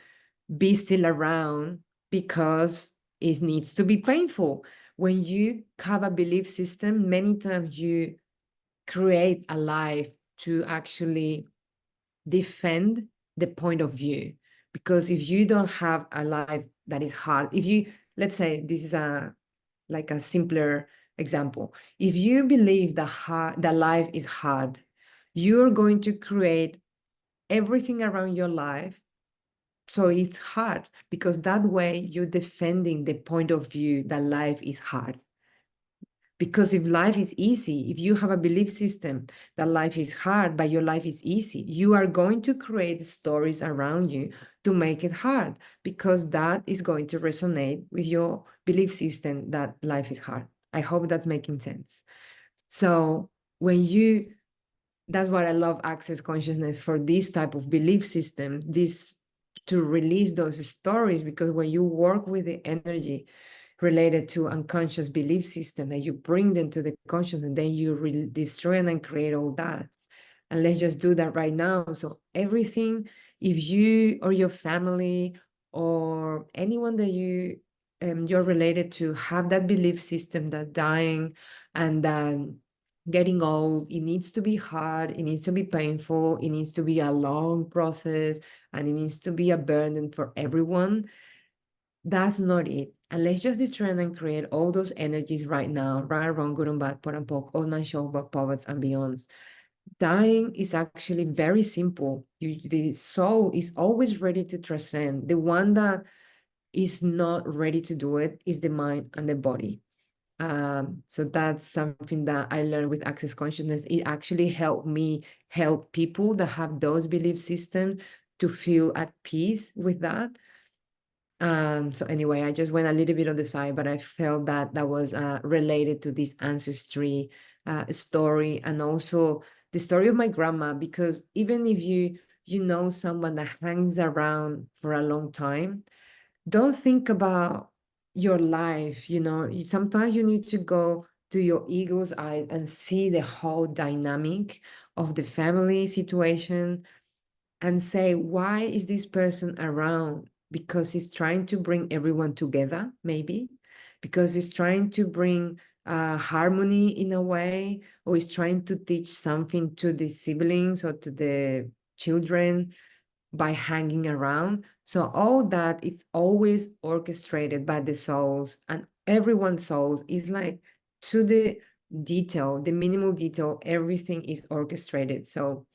be still around because it needs to be painful. When you have a belief system, many times you create a life to actually defend the point of view. Because if you don't have a life that is hard, if you, let's say, this is like a simpler example. If you believe that life is hard, you're going to create everything around your life so it's hard, because that way you're defending the point of view that life is hard. Because if life is easy, if you have a belief system that life is hard, but your life is easy, you are going to create stories around you to make it hard, because that is going to resonate with your belief system that life is hard. I hope that's making sense. So that's what I love access consciousness for, this type of belief system, this to release those stories, because when you work with the energy related to unconscious belief system and you bring them to the conscious, and then you destroy and create all that. And let's just do that right now. So everything, if you or your family or anyone that you're related to have that belief system that dying and getting old, it needs to be hard, it needs to be painful, it needs to be a long process, and it needs to be a burden for everyone, that's not it. And let's just destroy and create all those energies right now, right, wrong, good and bad, pot and poke, all nine show, but poets and beyonds. Dying is actually very simple. The soul is always ready to transcend. The one that is not ready to do it is the mind and the body. So that's something that I learned with access consciousness. It actually helped me help people that have those belief systems to feel at peace with that. So anyway, I just went a little bit on the side, but I felt that that was related to this ancestry story, and also the story of my grandma, because even if you know someone that hangs around for a long time, don't think about your life, sometimes you need to go to your ego's eye and see the whole dynamic of the family situation and say, why is this person around? Because he's trying to bring everyone together, maybe, because he's trying to bring harmony in a way, or he's trying to teach something to the siblings or to the children by hanging around. So all that is always orchestrated by the souls, and everyone's souls is like to the detail, the minimal detail, everything is orchestrated. So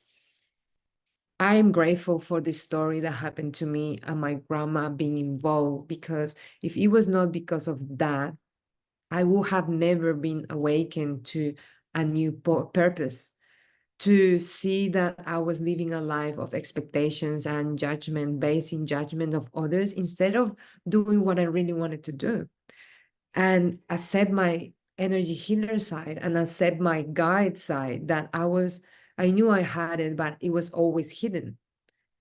I am grateful for the story that happened to me and my grandma being involved, because if it was not because of that, I would have never been awakened to a new purpose, to see that I was living a life of expectations and judgment, based in judgment of others, instead of doing what I really wanted to do. And accept my energy healer side and accept my guide side, that I knew I had it, but it was always hidden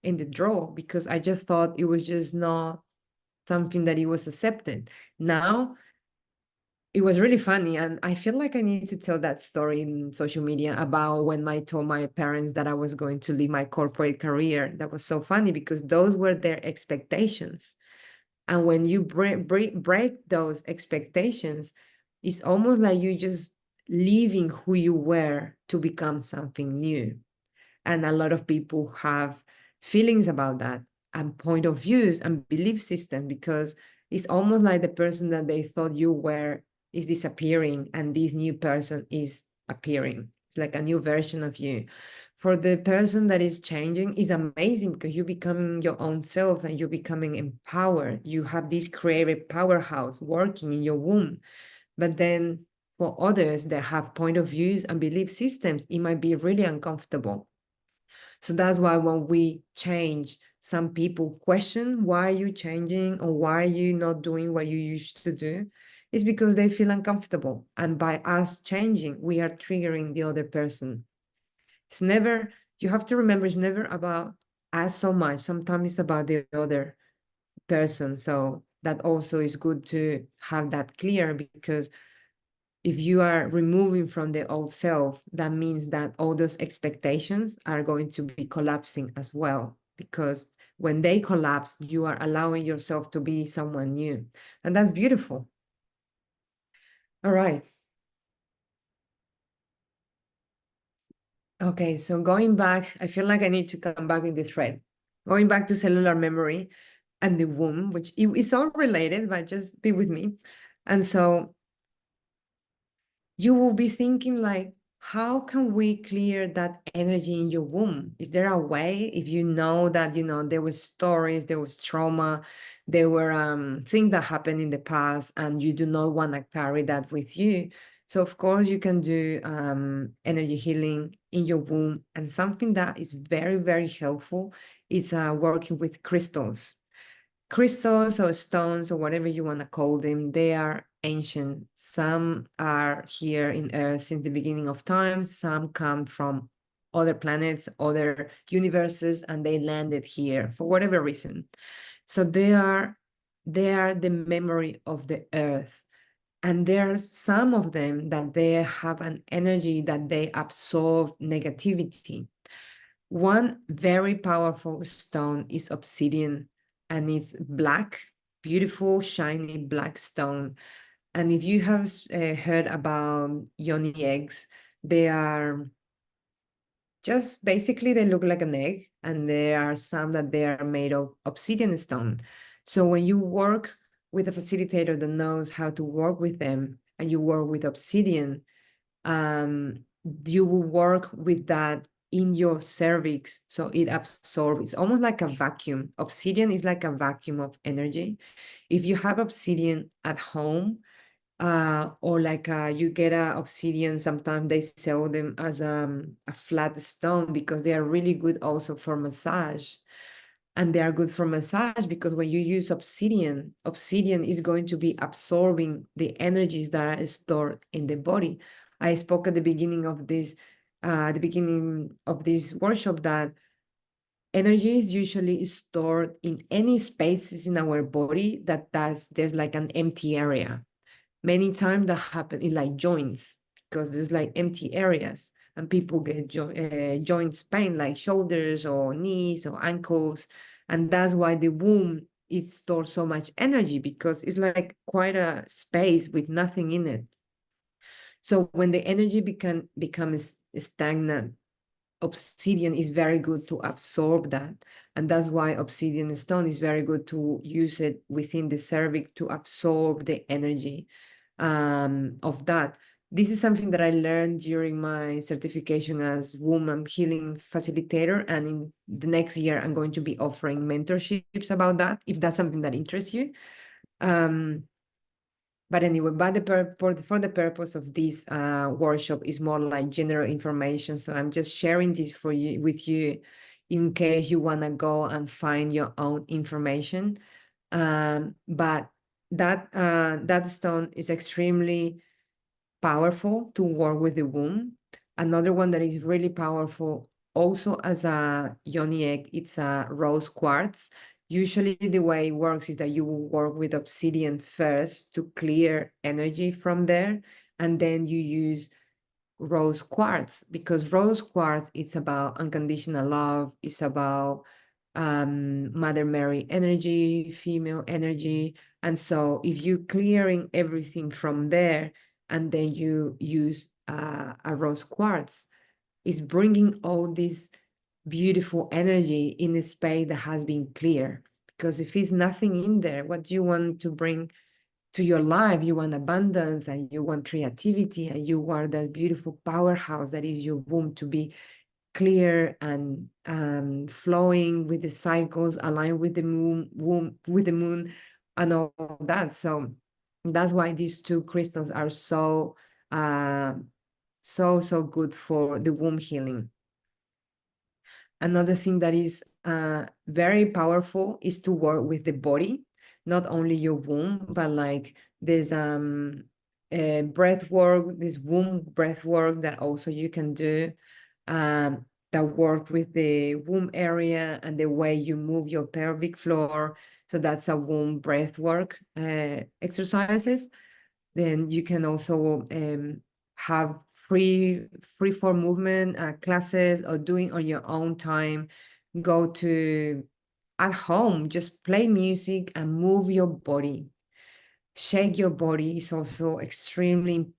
in the drawer because I just thought it was just not something that it was accepted. Now it was really funny, and I feel like I need to tell that story in social media about when I told my parents that I was going to leave my corporate career. That was so funny because those were their expectations. And when you break those expectations, it's almost like you just leaving who you were to become something new. And a lot of people have feelings about that and point of views and belief system, because it's almost like the person that they thought you were is disappearing and this new person is appearing. It's like a new version of you. For the person that is changing is amazing because you're becoming your own self and you're becoming empowered. You have this creative powerhouse working in your womb. But then for others that have point of views and belief systems, it might be really uncomfortable. So that's why when we change, some people question why you changing or why you not doing what you used to do. It's because they feel uncomfortable. And by us changing, we are triggering the other person. It's never, you have to remember, it's never about us so much. Sometimes it's about the other person. So that also is good to have that clear, because if you are removing from the old self, that means that all those expectations are going to be collapsing as well. Because when they collapse, you are allowing yourself to be someone new. And that's beautiful. All right. Okay, so going back, I feel like I need to come back in the thread. Going back to cellular memory and the womb, which is all related, but just be with me. And so you will be thinking like, how can we clear that energy in your womb? Is there a way? If you know that, there was stories, there was trauma, there were things that happened in the past, and you do not want to carry that with you. So of course you can do energy healing in your womb. And something that is very, very helpful is working with crystals. Crystals or stones or whatever you want to call them, they are ancient. Some are here in Earth since the beginning of time. Some come from other planets, other universes, and they landed here for whatever reason. So they are the memory of the Earth. And there are some of them that they have an energy that they absorb negativity. One very powerful stone is obsidian, and it's black, beautiful, shiny black stone. And if you have heard about yoni eggs, they are just basically they look like an egg, and there are some that they are made of obsidian stone. So when you work with a facilitator that knows how to work with them, and you work with obsidian, um, you will work with that in your cervix, so it absorbs. It's almost like a vacuum. Obsidian is like a vacuum of energy. If you have obsidian at home, or like you get a obsidian, sometimes they sell them as a flat stone, because they are really good also for massage. And they are good for massage because when you use obsidian is going to be absorbing the energies that are stored in the body. I spoke at the beginning of this workshop that energy is usually stored in any spaces in our body there's like an empty area. Many times that happen in like joints, because there's like empty areas and people get joints pain, like shoulders or knees or ankles. And that's why the womb, it stores so much energy, because it's like quite a space with nothing in it. So when the energy becomes stagnant, obsidian is very good to absorb that. And that's why obsidian stone is very good to use it within the cervix to absorb the energy of that. This is something that I learned during my certification as womb healing facilitator. And in the next year, I'm going to be offering mentorships about that, if that's something that interests you. But anyway, for the purpose of this workshop is more like general information. So I'm just sharing this with you in case you want to go and find your own information. But that stone is extremely powerful to work with the womb. Another one that is really powerful also as a yoni egg, it's a rose quartz. Usually the way it works is that you will work with obsidian first to clear energy from there, and then you use rose quartz, because rose quartz, it's about unconditional love, it's about Mother Mary energy, female energy. And so if you clearing everything from there and then you use a rose quartz, it's bringing all this beautiful energy in a space that has been clear. Because if it's nothing in there, what do you want to bring to your life? You want abundance, and you want creativity, and you want that beautiful powerhouse that is your womb to be clear and flowing with the cycles, aligned with the moon, and all that. So that's why these two crystals are uh, so good for the womb healing. Another thing that is very powerful is to work with the body, not only your womb, but like there's breath work, this womb breath work that also you can do, that work with the womb area and the way you move your pelvic floor. So that's a womb breath work exercises. Then you can also have free form movement classes, or doing on your own time. Go to at home, just play music and move your body. Shake your body is also extremely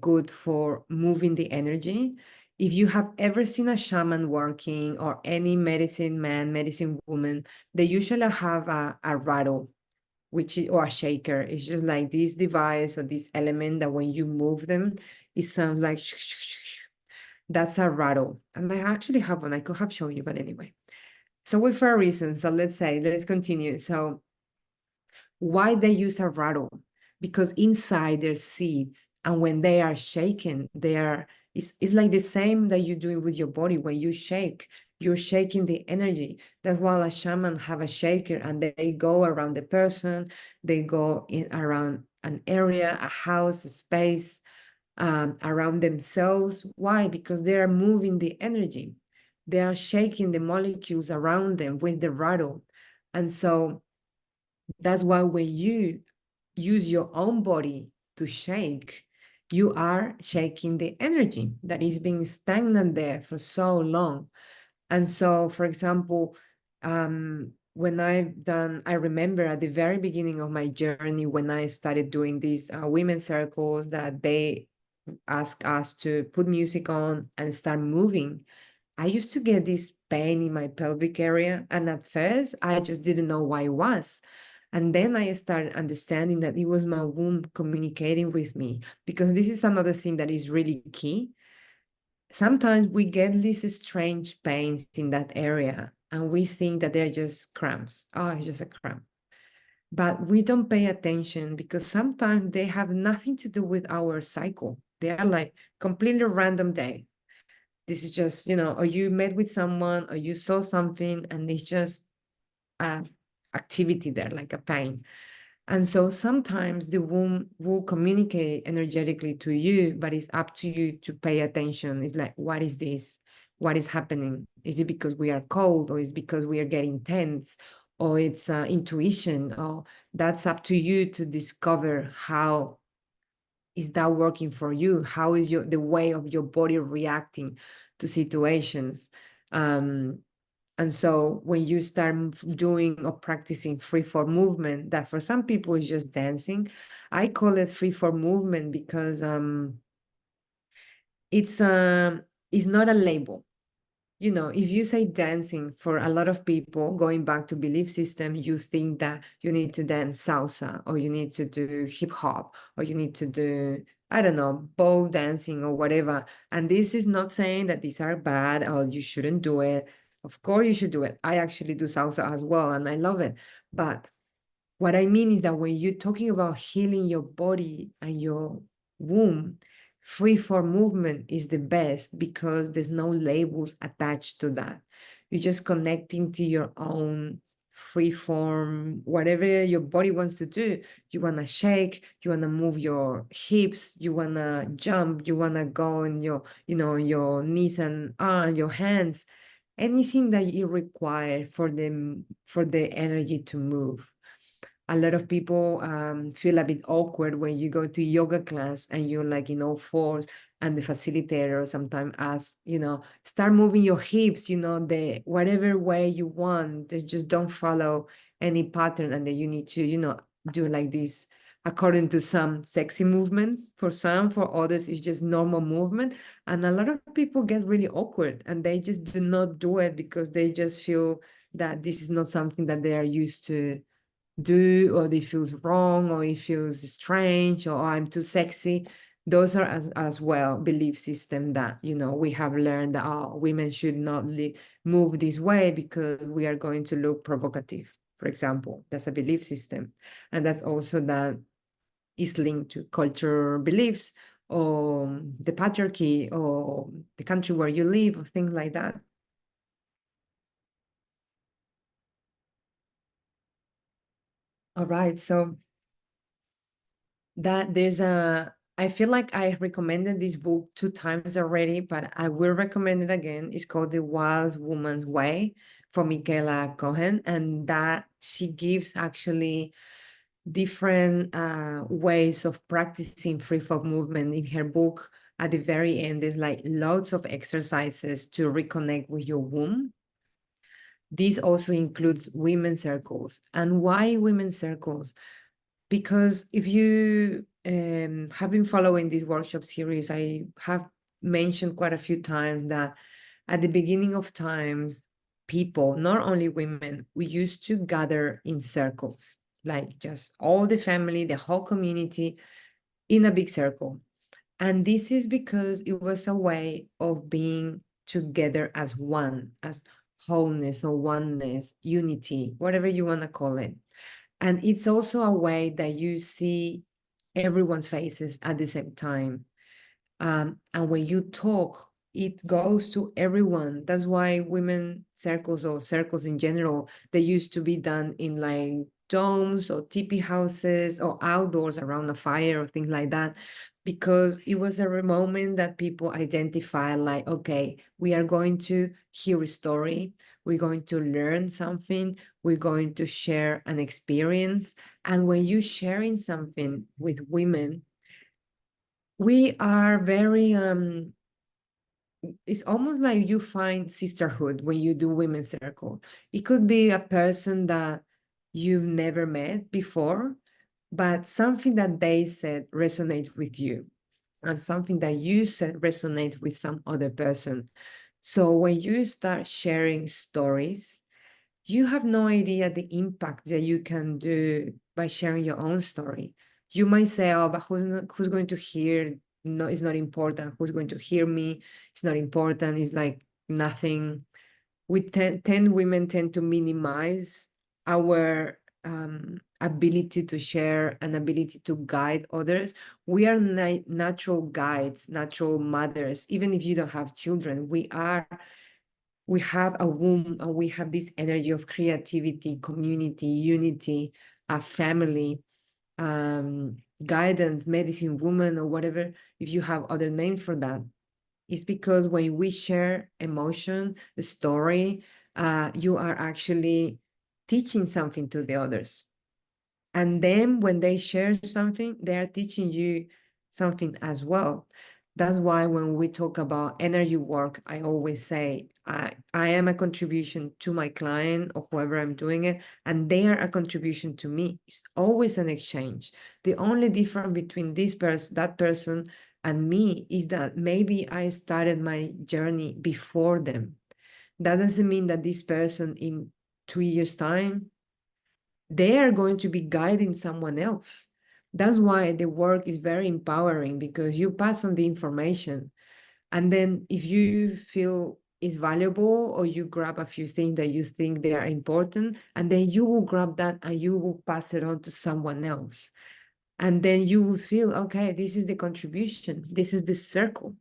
good for moving the energy. If you have ever seen a shaman working, or any medicine man, medicine woman, they usually have a rattle, or a shaker. It's just like this device or this element that when you move them, it sounds like that's a rattle. And I actually have one. I could have shown you, but anyway. So with for a reason. So let's continue. So why they use a rattle? Because inside there's seeds, and when they are shaken, it's like the same that you do with your body. When you shake, you're shaking the energy. That's why a shaman have a shaker, and they go around the person, they go in around an area, a house, a space, around themselves. Why? Because they are moving the energy. They are shaking the molecules around them with the rattle. And so that's why when you use your own body to shake, you are shaking the energy that is being stagnant there for so long. And so, for example, when I remember at the very beginning of my journey, when I started doing these women's circles, that they ask us to put music on and start moving, I used to get this pain in my pelvic area. And at first, I just didn't know why it was. And then I started understanding that it was my womb communicating with me, because this is another thing that is really key. Sometimes we get these strange pains in that area, and we think that they're just cramps. Oh, it's just a cramp. But we don't pay attention, because sometimes they have nothing to do with our cycle. They are like completely random day. This is just, or you met with someone, or you saw something, and it's just a activity there, like a pain. And so sometimes the womb will communicate energetically to you, but it's up to you to pay attention. It's like, what is this? what is happening. Is it because we are cold, or is it because we are getting tense, or it's intuition? Or that's up to you to discover how is that working for you. How is the way of your body reacting to situations? um, and so when you start doing or practicing free form movement, that for some people is just dancing, I call it free form movement because it's it's not a label. You know, if you say dancing, for a lot of people, going back to belief system, you think that you need to dance salsa, or you need to do hip hop, or you need to do, I don't know, ball dancing or whatever. And this is not saying that these are bad or you shouldn't do it. Of course you should do it. I actually do salsa as well, and I love it. But what I mean is that when you're talking about healing your body and your womb, free form movement is the best because there's no labels attached to that. You're just connecting to your own free form, whatever your body wants to do. You want to shake, you want to move your hips, you want to jump, you want to go on your, your knees and your hands, anything that you require for the energy to move. A lot of people feel a bit awkward when you go to yoga class and you're like in all fours, and the facilitator sometimes asks, start moving your hips, the whatever way you want. They just don't follow any pattern, and then you need to, do like this according to some sexy movement. For some, for others, it's just normal movement. And a lot of people get really awkward and they just do not do it because they just feel that this is not something that they are used to do, or it feels wrong, or it feels strange, or I'm too sexy. Those are as well belief system that we have learned that women should not move this way because we are going to look provocative, for example. That's a belief system, and that's also that is linked to culture beliefs, or the patriarchy, or the country where you live, or things like that. All right, so that there's a I feel like I recommended this book 2 times already, but I will recommend it again. It's called The Wise Woman's Way for Michaela Cohen, and that she gives actually different ways of practicing free form movement in her book. At the very end, there's like lots of exercises to reconnect with your womb. This also includes women's circles. And why women's circles? Because if you have been following this workshop series, I have mentioned quite a few times that at the beginning of times, people, not only women, we used to gather in circles, like just all the family, the whole community in a big circle. And this is because it was a way of being together as one, as wholeness or oneness, unity, whatever you want to call it. And it's also a way that you see everyone's faces at the same time. And when you talk, it goes to everyone. That's why women circles, or circles in general, they used to be done in like domes or teepee houses or outdoors around a fire or things like that, because it was a moment that people identify like, okay, we are going to hear a story, we're going to learn something, we're going to share an experience. And when you're sharing something with women, we are very it's almost like you find sisterhood when you do women's circle. It could be a person that you've never met before, but something that they said resonates with you, and something that you said resonates with some other person. So when you start sharing stories, you have no idea the impact that you can do by sharing your own story. You might say, oh, but who's going to hear? No, it's not important. Who's going to hear me? It's not important. It's like nothing. We tend women tend to minimize our ability to share and ability to guide others. We are natural guides, natural mothers. Even if you don't have children, we have a womb, and we have this energy of creativity, community, unity, a family, guidance, medicine woman, or whatever, if you have other names for that. It's because when we share emotion, the story, you are actually teaching something to the others. And then when they share something, they are teaching you something as well. That's why when we talk about energy work, I always say I am a contribution to my client or whoever I'm doing it, and they are a contribution to me. It's always an exchange. The only difference between this person, that person, and me is that maybe I started my journey before them. That doesn't mean that this person in 2 years' time they are going to be guiding someone else. That's why the work is very empowering because you pass on the information. And then if you feel it's valuable or you grab a few things that you think they are important, and then you will grab that and you will pass it on to someone else. And then you will feel, okay, this is the contribution, this is the circle.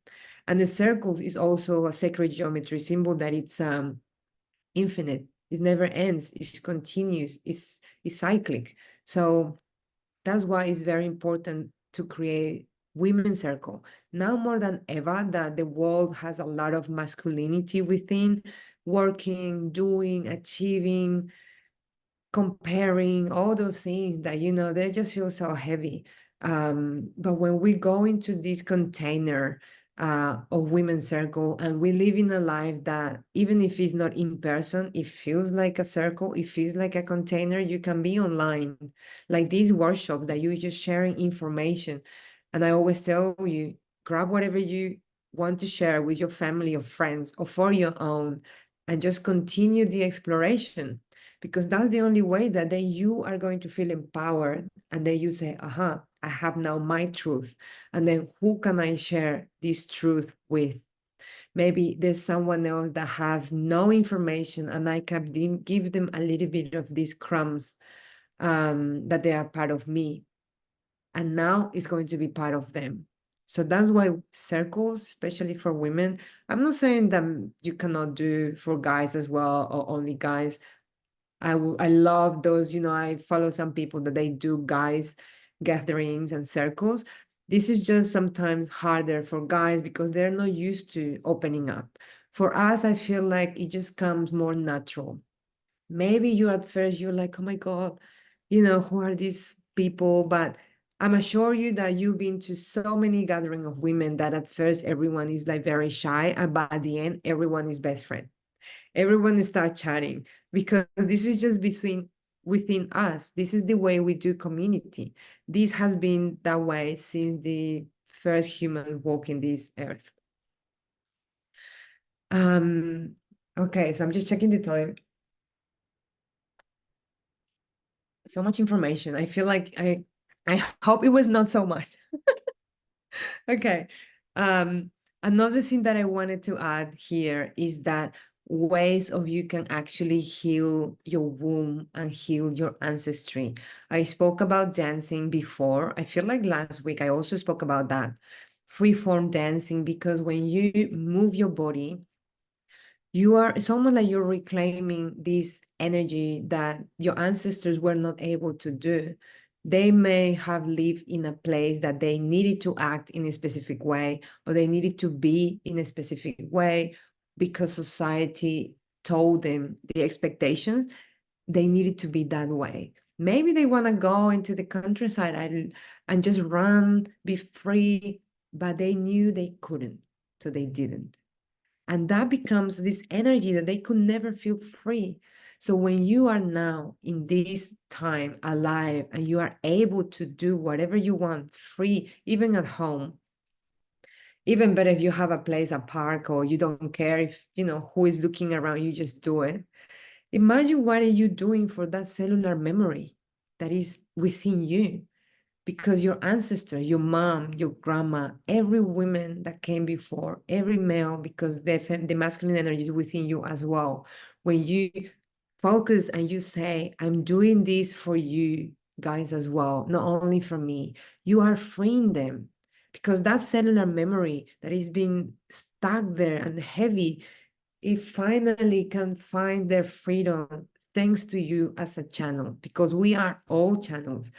And the circles is also a sacred geometry symbol that it's infinite. It never ends. It's continuous. It's cyclic. So that's why it's very important to create women's circle. Now more than ever, that the world has a lot of masculinity within, working, doing, achieving, comparing, all those things that they just feel so heavy. But when we go into this container of women's circle and we live in a life that even if it's not in person, it feels like a circle, it feels like a container. You can be online, like these workshops that you're just sharing information. And I always tell you, grab whatever you want to share with your family or friends or for your own, and just continue the exploration, because that's the only way that then you are going to feel empowered. And then you say, aha, I have now my truth. And then who can I share this truth with? Maybe there's someone else that have no information and I can give them a little bit of these crumbs, that they are part of me. And now it's going to be part of them. So that's why circles, especially for women, I'm not saying that you cannot do for guys as well or only guys. I love those, I follow some people that they do guys gatherings and circles. This is just sometimes harder for guys because they're not used to opening up. For us, I feel like it just comes more natural. Maybe you at first, you're like, oh my God, who are these people? But I'm assure you that you've been to so many gathering of women that at first everyone is like very shy, and by the end, everyone is best friend. Everyone start chatting because this is just within us. This is the way we do community. This has been that way since the first human walking this earth. Okay, so I'm just checking the time. So much information. I feel like I hope it was not so much. Okay. Another thing that I wanted to add here is that ways of you can actually heal your womb and heal your ancestry. I spoke about dancing before. I feel like last week I also spoke about that. Freeform dancing, because when you move your body, it's almost like you're reclaiming this energy that your ancestors were not able to do. They may have lived in a place that they needed to act in a specific way, or they needed to be in a specific way because society told them the expectations. They needed to be that way. Maybe they want to go into the countryside and just run, be free, but they knew they couldn't, so they didn't. And that becomes this energy that they could never feel free. So when you are now in this time alive and you are able to do whatever you want free, even at home, even better if you have a place, a park, or you don't care if, who is looking around, you just do it. Imagine what are you doing for that cellular memory that is within you, because your ancestors, your mom, your grandma, every woman that came before, every male, because the masculine energy is within you as well. When you focus and you say, I'm doing this for you guys as well, not only for me, you are freeing them, because that cellular memory that is being stuck there and heavy, it finally can find their freedom thanks to you as a channel, because we are all channels.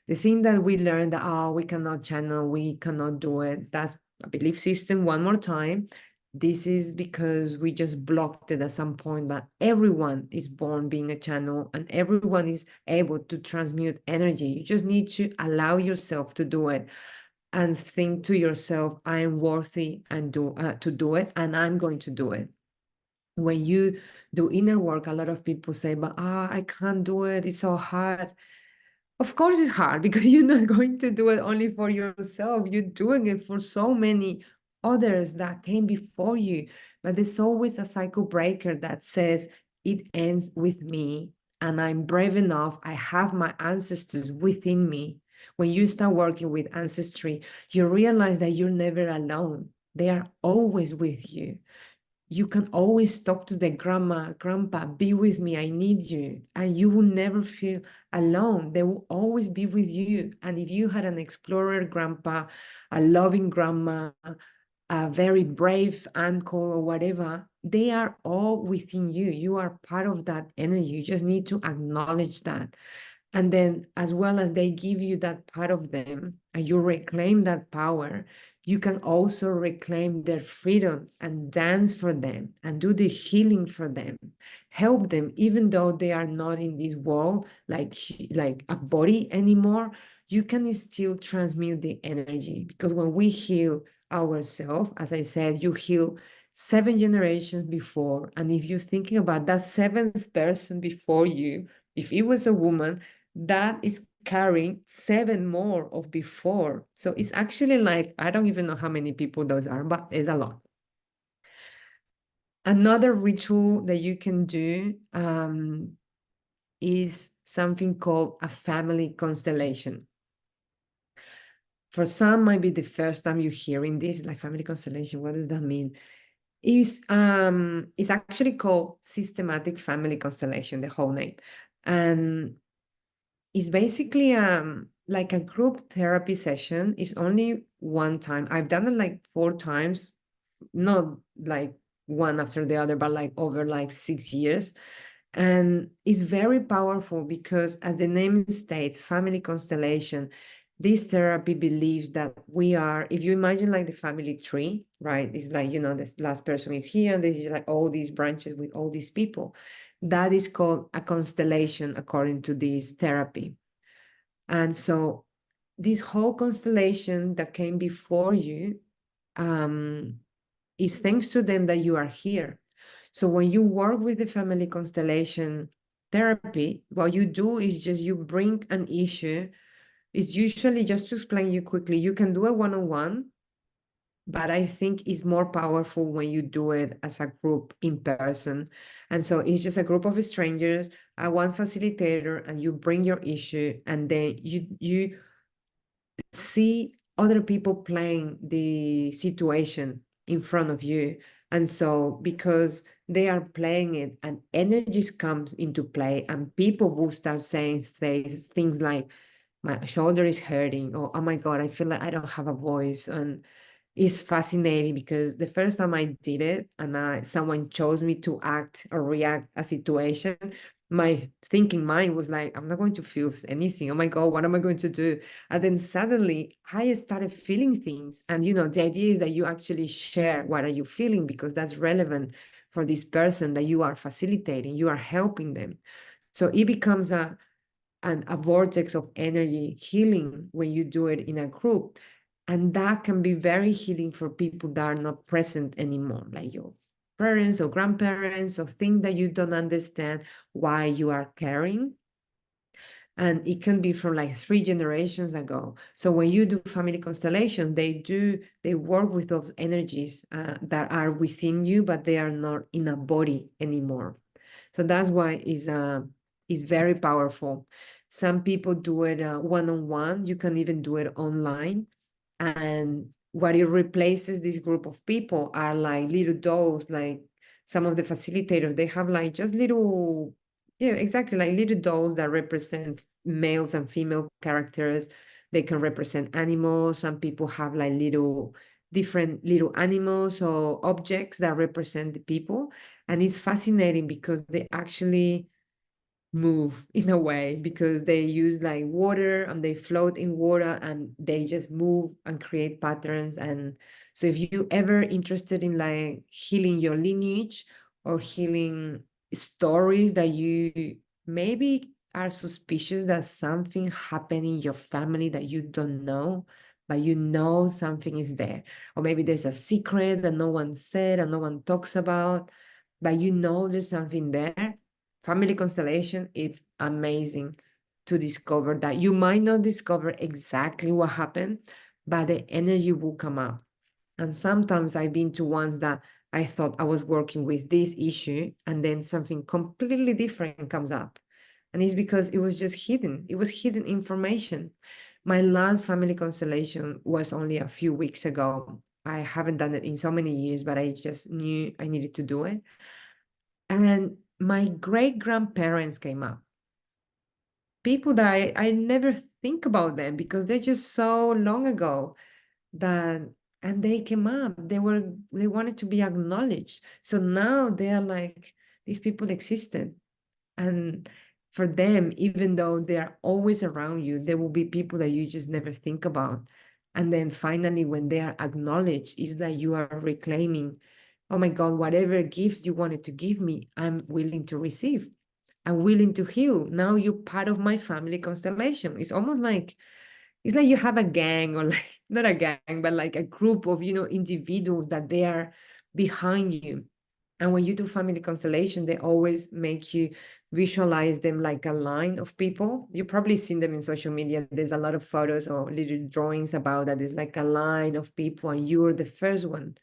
The thing that we learned that, we cannot channel, we cannot do it, that's belief system one more time. This is because we just blocked it at some point, but everyone is born being a channel and everyone is able to transmute energy. You just need to allow yourself to do it and think to yourself, I am worthy and to do it, and I'm going to do it. When you do inner work, a lot of people say, but I can't do it, it's so hard. Of course, it's hard because you're not going to do it only for yourself. You're doing it for so many others that came before you. But there's always a cycle breaker that says it ends with me and I'm brave enough. I have my ancestors within me. When you start working with ancestry, you realize that you're never alone. They are always with you. You can always talk to the grandma, grandpa, be with me, I need you. And you will never feel alone. They will always be with you. And if you had an explorer grandpa, a loving grandma, a very brave uncle or whatever, they are all within you. You are part of that energy. You just need to acknowledge that. And then, as well as they give you that part of them and you reclaim that power, you can also reclaim their freedom and dance for them and do the healing for them, help them, even though they are not in this world like a body anymore. You can still transmute the energy because when we heal ourselves, as I said, you heal 7 generations before. And if you're thinking about that seventh person before you, if it was a woman, that is carrying 7 more of before. So it's actually like, I don't even know how many people those are, but it's a lot. Another ritual that you can do is something called a family constellation. For some, might be the first time you're hearing this, like family constellation. What does that mean? It's actually called systematic family constellation, the whole name. And it's basically like a group therapy session. It's only one time. I've done it like 4 times, not like one after the other, but like over like 6 years. And it's very powerful because, as the name states, family constellation, this therapy believes that we are, if you imagine like the family tree, right? It's like, the last person is here, and there's like all these branches with all these people. That is called a constellation according to this therapy. And so this whole constellation that came before you is thanks to them that you are here. So when you work with the family constellation therapy, what you do is just you bring an issue. It's usually, just to explain you quickly, you can do a one-on-one, but I think it's more powerful when you do it as a group in person. And so it's just a group of strangers, one facilitator, and you bring your issue, and then you see other people playing the situation in front of you. And so because they are playing it and energies comes into play, and people will start saying things like, my shoulder is hurting, or oh my God, I feel like I don't have a voice. And it's fascinating because the first time I did it and someone chose me to act or react a situation, my thinking mind was like, I'm not going to feel anything. Oh my God, what am I going to do? And then suddenly I started feeling things. And the idea is that you actually share what are you feeling, because that's relevant for this person that you are facilitating, you are helping them. So it becomes a vortex of energy healing when you do it in a group. And that can be very healing for people that are not present anymore, like your parents or grandparents, or things that you don't understand why you are carrying. And it can be from like 3 generations ago. So when you do family constellation, they work with those energies that are within you, but they are not in a body anymore. So that's why it's very powerful. Some people do it one-on-one. You can even do it online. And what it replaces this group of people are like little dolls, like some of the facilitators, they have like just little, yeah, exactly, like little dolls that represent males and female characters. They can represent animals. Some people have like different little animals or objects that represent the people. And it's fascinating because they actually move in a way, because they use like water and they float in water and they just move and create patterns. And so if you ever interested in like healing your lineage or healing stories that you maybe are suspicious that something happened in your family that you don't know, but you know something is there, or maybe there's a secret that no one said and no one talks about, but you know there's something there. Family constellation, it's amazing to discover that. You might not discover exactly what happened, but the energy will come up. And sometimes I've been to ones that I thought I was working with this issue, and then something completely different comes up. And it's because it was just hidden. It was hidden information. My last family constellation was only a few weeks ago. I haven't done it in so many years, but I just knew I needed to do it. And my great grandparents came up, people that I never think about them because they're just so long ago that, and they came up, they wanted to be acknowledged. So now they're like, these people existed. And for them, even though they're always around you, there will be people that you just never think about. And then finally, when they are acknowledged, is that you are reclaiming, oh my God, whatever gift you wanted to give me, I'm willing to receive. I'm willing to heal. Now you're part of my family constellation. It's almost like, it's like you have a gang, or like not a gang, but like a group of, individuals that they are behind you. And when you do family constellation, they always make you visualize them like a line of people. You've probably seen them in social media. There's a lot of photos or little drawings about that. It's like a line of people, and you're the first one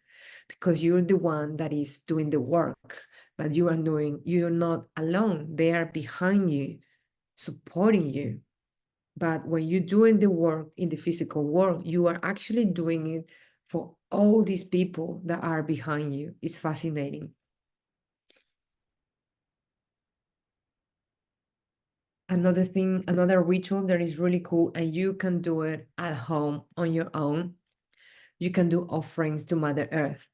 because you're the one that is doing the work. But you're not alone. They are behind you, supporting you. But when you're doing the work in the physical world, you are actually doing it for all these people that are behind you. It's fascinating. Another thing, another ritual that is really cool, and you can do it at home on your own. You can do offerings to Mother Earth.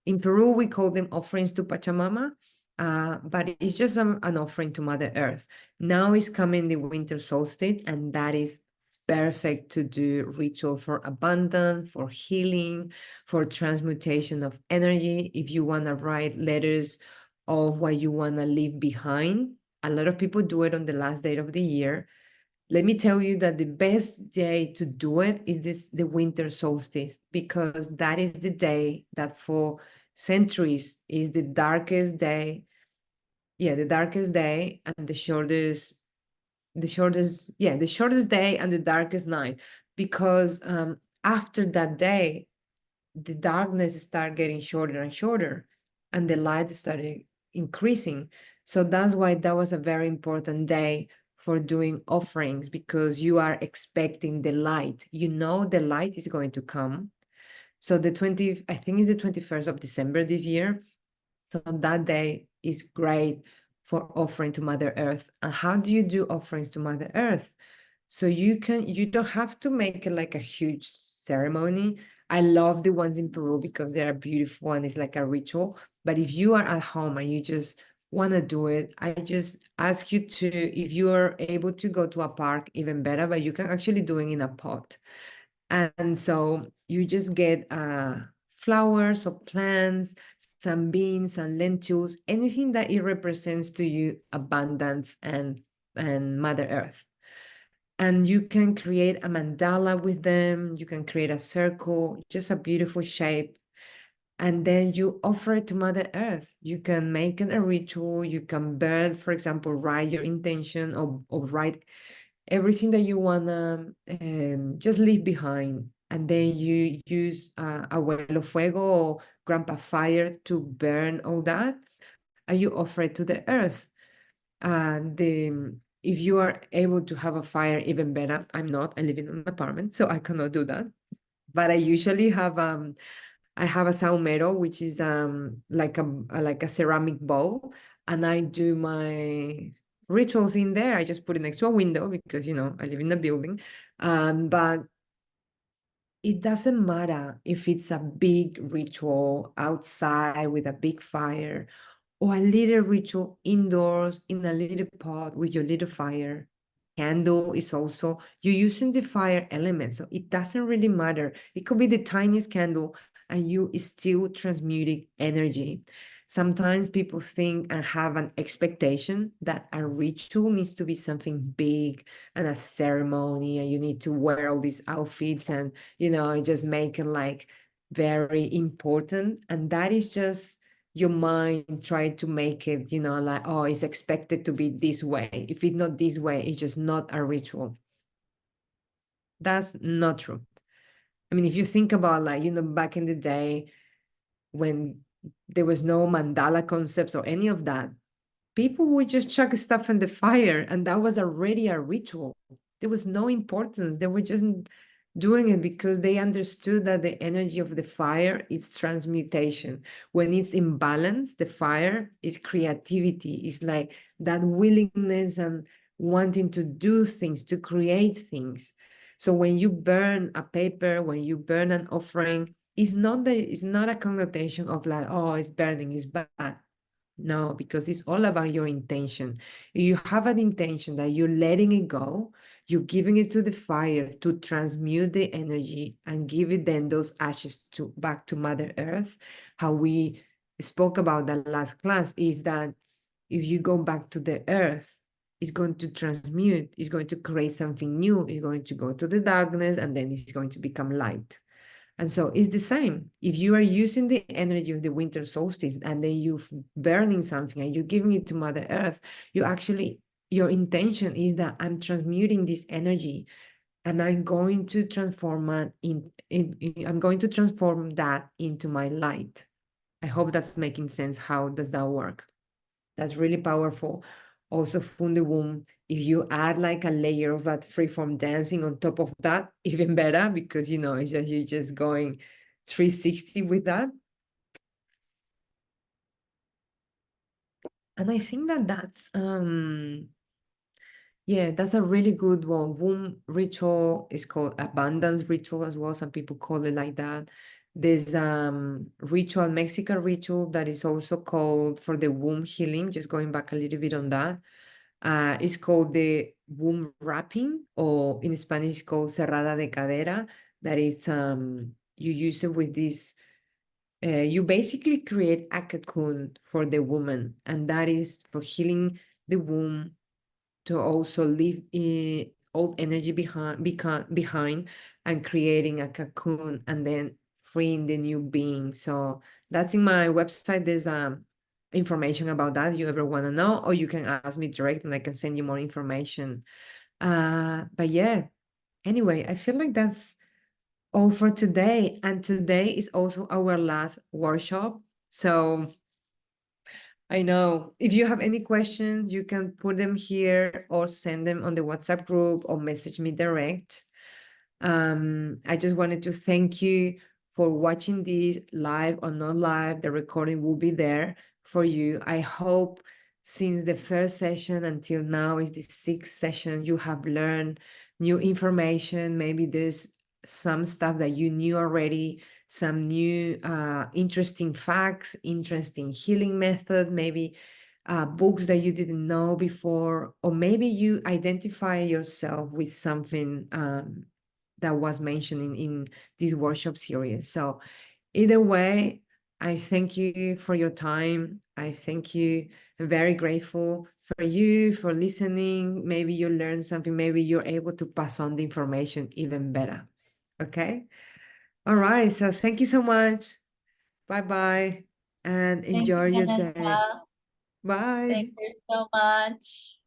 In Peru, we call them offerings to Pachamama, but it's just an offering to Mother Earth. Now is coming the winter solstice, and that is perfect to do ritual for abundance, for healing, for transmutation of energy. If you want to write letters of what you want to leave behind, a lot of people do it on the last day of the year. Let me tell you that the best day to do it is the winter solstice, because that is the day that for centuries is the darkest day. Yeah, the darkest day and the shortest day and the darkest night. Because after that day, the darkness started getting shorter and shorter, and the light started increasing. So that's why that was a very important day for doing offerings, because you are expecting the light. You know the light is going to come. So I think it's the 21st of December this year. So that day is great for offering to Mother Earth. And how do you do offerings to Mother Earth? So you don't have to make it like a huge ceremony. I love the ones in Peru because they are beautiful and it's like a ritual. But if you are at home and you just want to do it, I just ask you to, if you are able to go to a park, even better, but you can actually do it in a pot. And so you just get flowers or plants, some beans and lentils, anything that it represents to you abundance and Mother Earth. And you can create a mandala with them. You can create a circle, just a beautiful shape. And then you offer it to Mother Earth. You can make it a ritual. You can burn, for example, write your intention, or write everything that you want to just leave behind. And then you use abuelo fuego or grandpa fire to burn all that. And you offer it to the earth. If you are able to have a fire, even better. I'm not. I live in an apartment, so I cannot do that. But I usually have I have a saumero, which is like a ceramic bowl, and I do my rituals in there. I just put it next to a window because I live in a building. But it doesn't matter if it's a big ritual outside with a big fire, or a little ritual indoors in a little pot with your little fire. Candle is also, you're using the fire element, so it doesn't really matter. It could be the tiniest candle and you is still transmuting energy. Sometimes people think and have an expectation that a ritual needs to be something big and a ceremony, and you need to wear all these outfits and, just make it like very important. And that is just your mind try to make it, like, oh, it's expected to be this way. If it's not this way, it's just not a ritual. That's not true. I mean, if you think about, like, back in the day when there was no mandala concepts or any of that, people would just chuck stuff in the fire, and that was already a ritual. There was no importance. They were just doing it because they understood that the energy of the fire is transmutation. When it's in balance, the fire is creativity. It's like that willingness and wanting to do things, to create things. So when you burn a paper, when you burn an offering, it's not a connotation of like, oh, it's burning, it's bad. No, because it's all about your intention. If you have an intention that you're letting it go, you're giving it to the fire to transmute the energy and give it then those ashes to back to Mother Earth. How we spoke about that last class is that if you go back to the earth, it's going to transmute, it's going to create something new, it's going to go to the darkness, and then it's going to become light. And so it's the same. If you are using the energy of the winter solstice and then you're burning something and you're giving it to Mother Earth, you actually, your intention is that I'm transmuting this energy and I'm going to transform it I'm going to transform that into my light. I hope that's making sense. How does that work? That's really powerful. Also, from the womb, if you add like a layer of that freeform dancing on top of that, even better, because it's just you're just going 360 with that. And I think that that's a really good one. Womb ritual is called abundance ritual as well. Some people call it like that. There's ritual, Mexican ritual, that is also called for the womb healing. Just going back a little bit on that. It's called the womb wrapping, or in Spanish called cerrada de cadera. That is, you use it with this. You basically create a cocoon for the woman, and that is for healing the womb, to also leave old energy behind and creating a cocoon and then freeing the new being. So that's in my website. There's information about that. You ever want to know, or you can ask me direct and I can send you more information. But yeah, anyway, I feel like that's all for today. And today is also our last workshop. So I know. If you have any questions, you can put them here or send them on the WhatsApp group or message me direct. I just wanted to thank you for watching this live or not live. The recording will be there for you. I hope since the first session until now is the sixth session, you have learned new information. Maybe there's some stuff that you knew already, some new interesting facts, interesting healing method, maybe books that you didn't know before, or maybe you identify yourself with something that was mentioned in this workshop series. So either way, I thank you for your time. I thank you. I'm very grateful for you for listening. Maybe you learned something. Maybe you're able to pass on the information even better. Okay. All right. So thank you so much. Bye-bye and Thank enjoy you, your day. Vanessa. Thank Bye. you so much.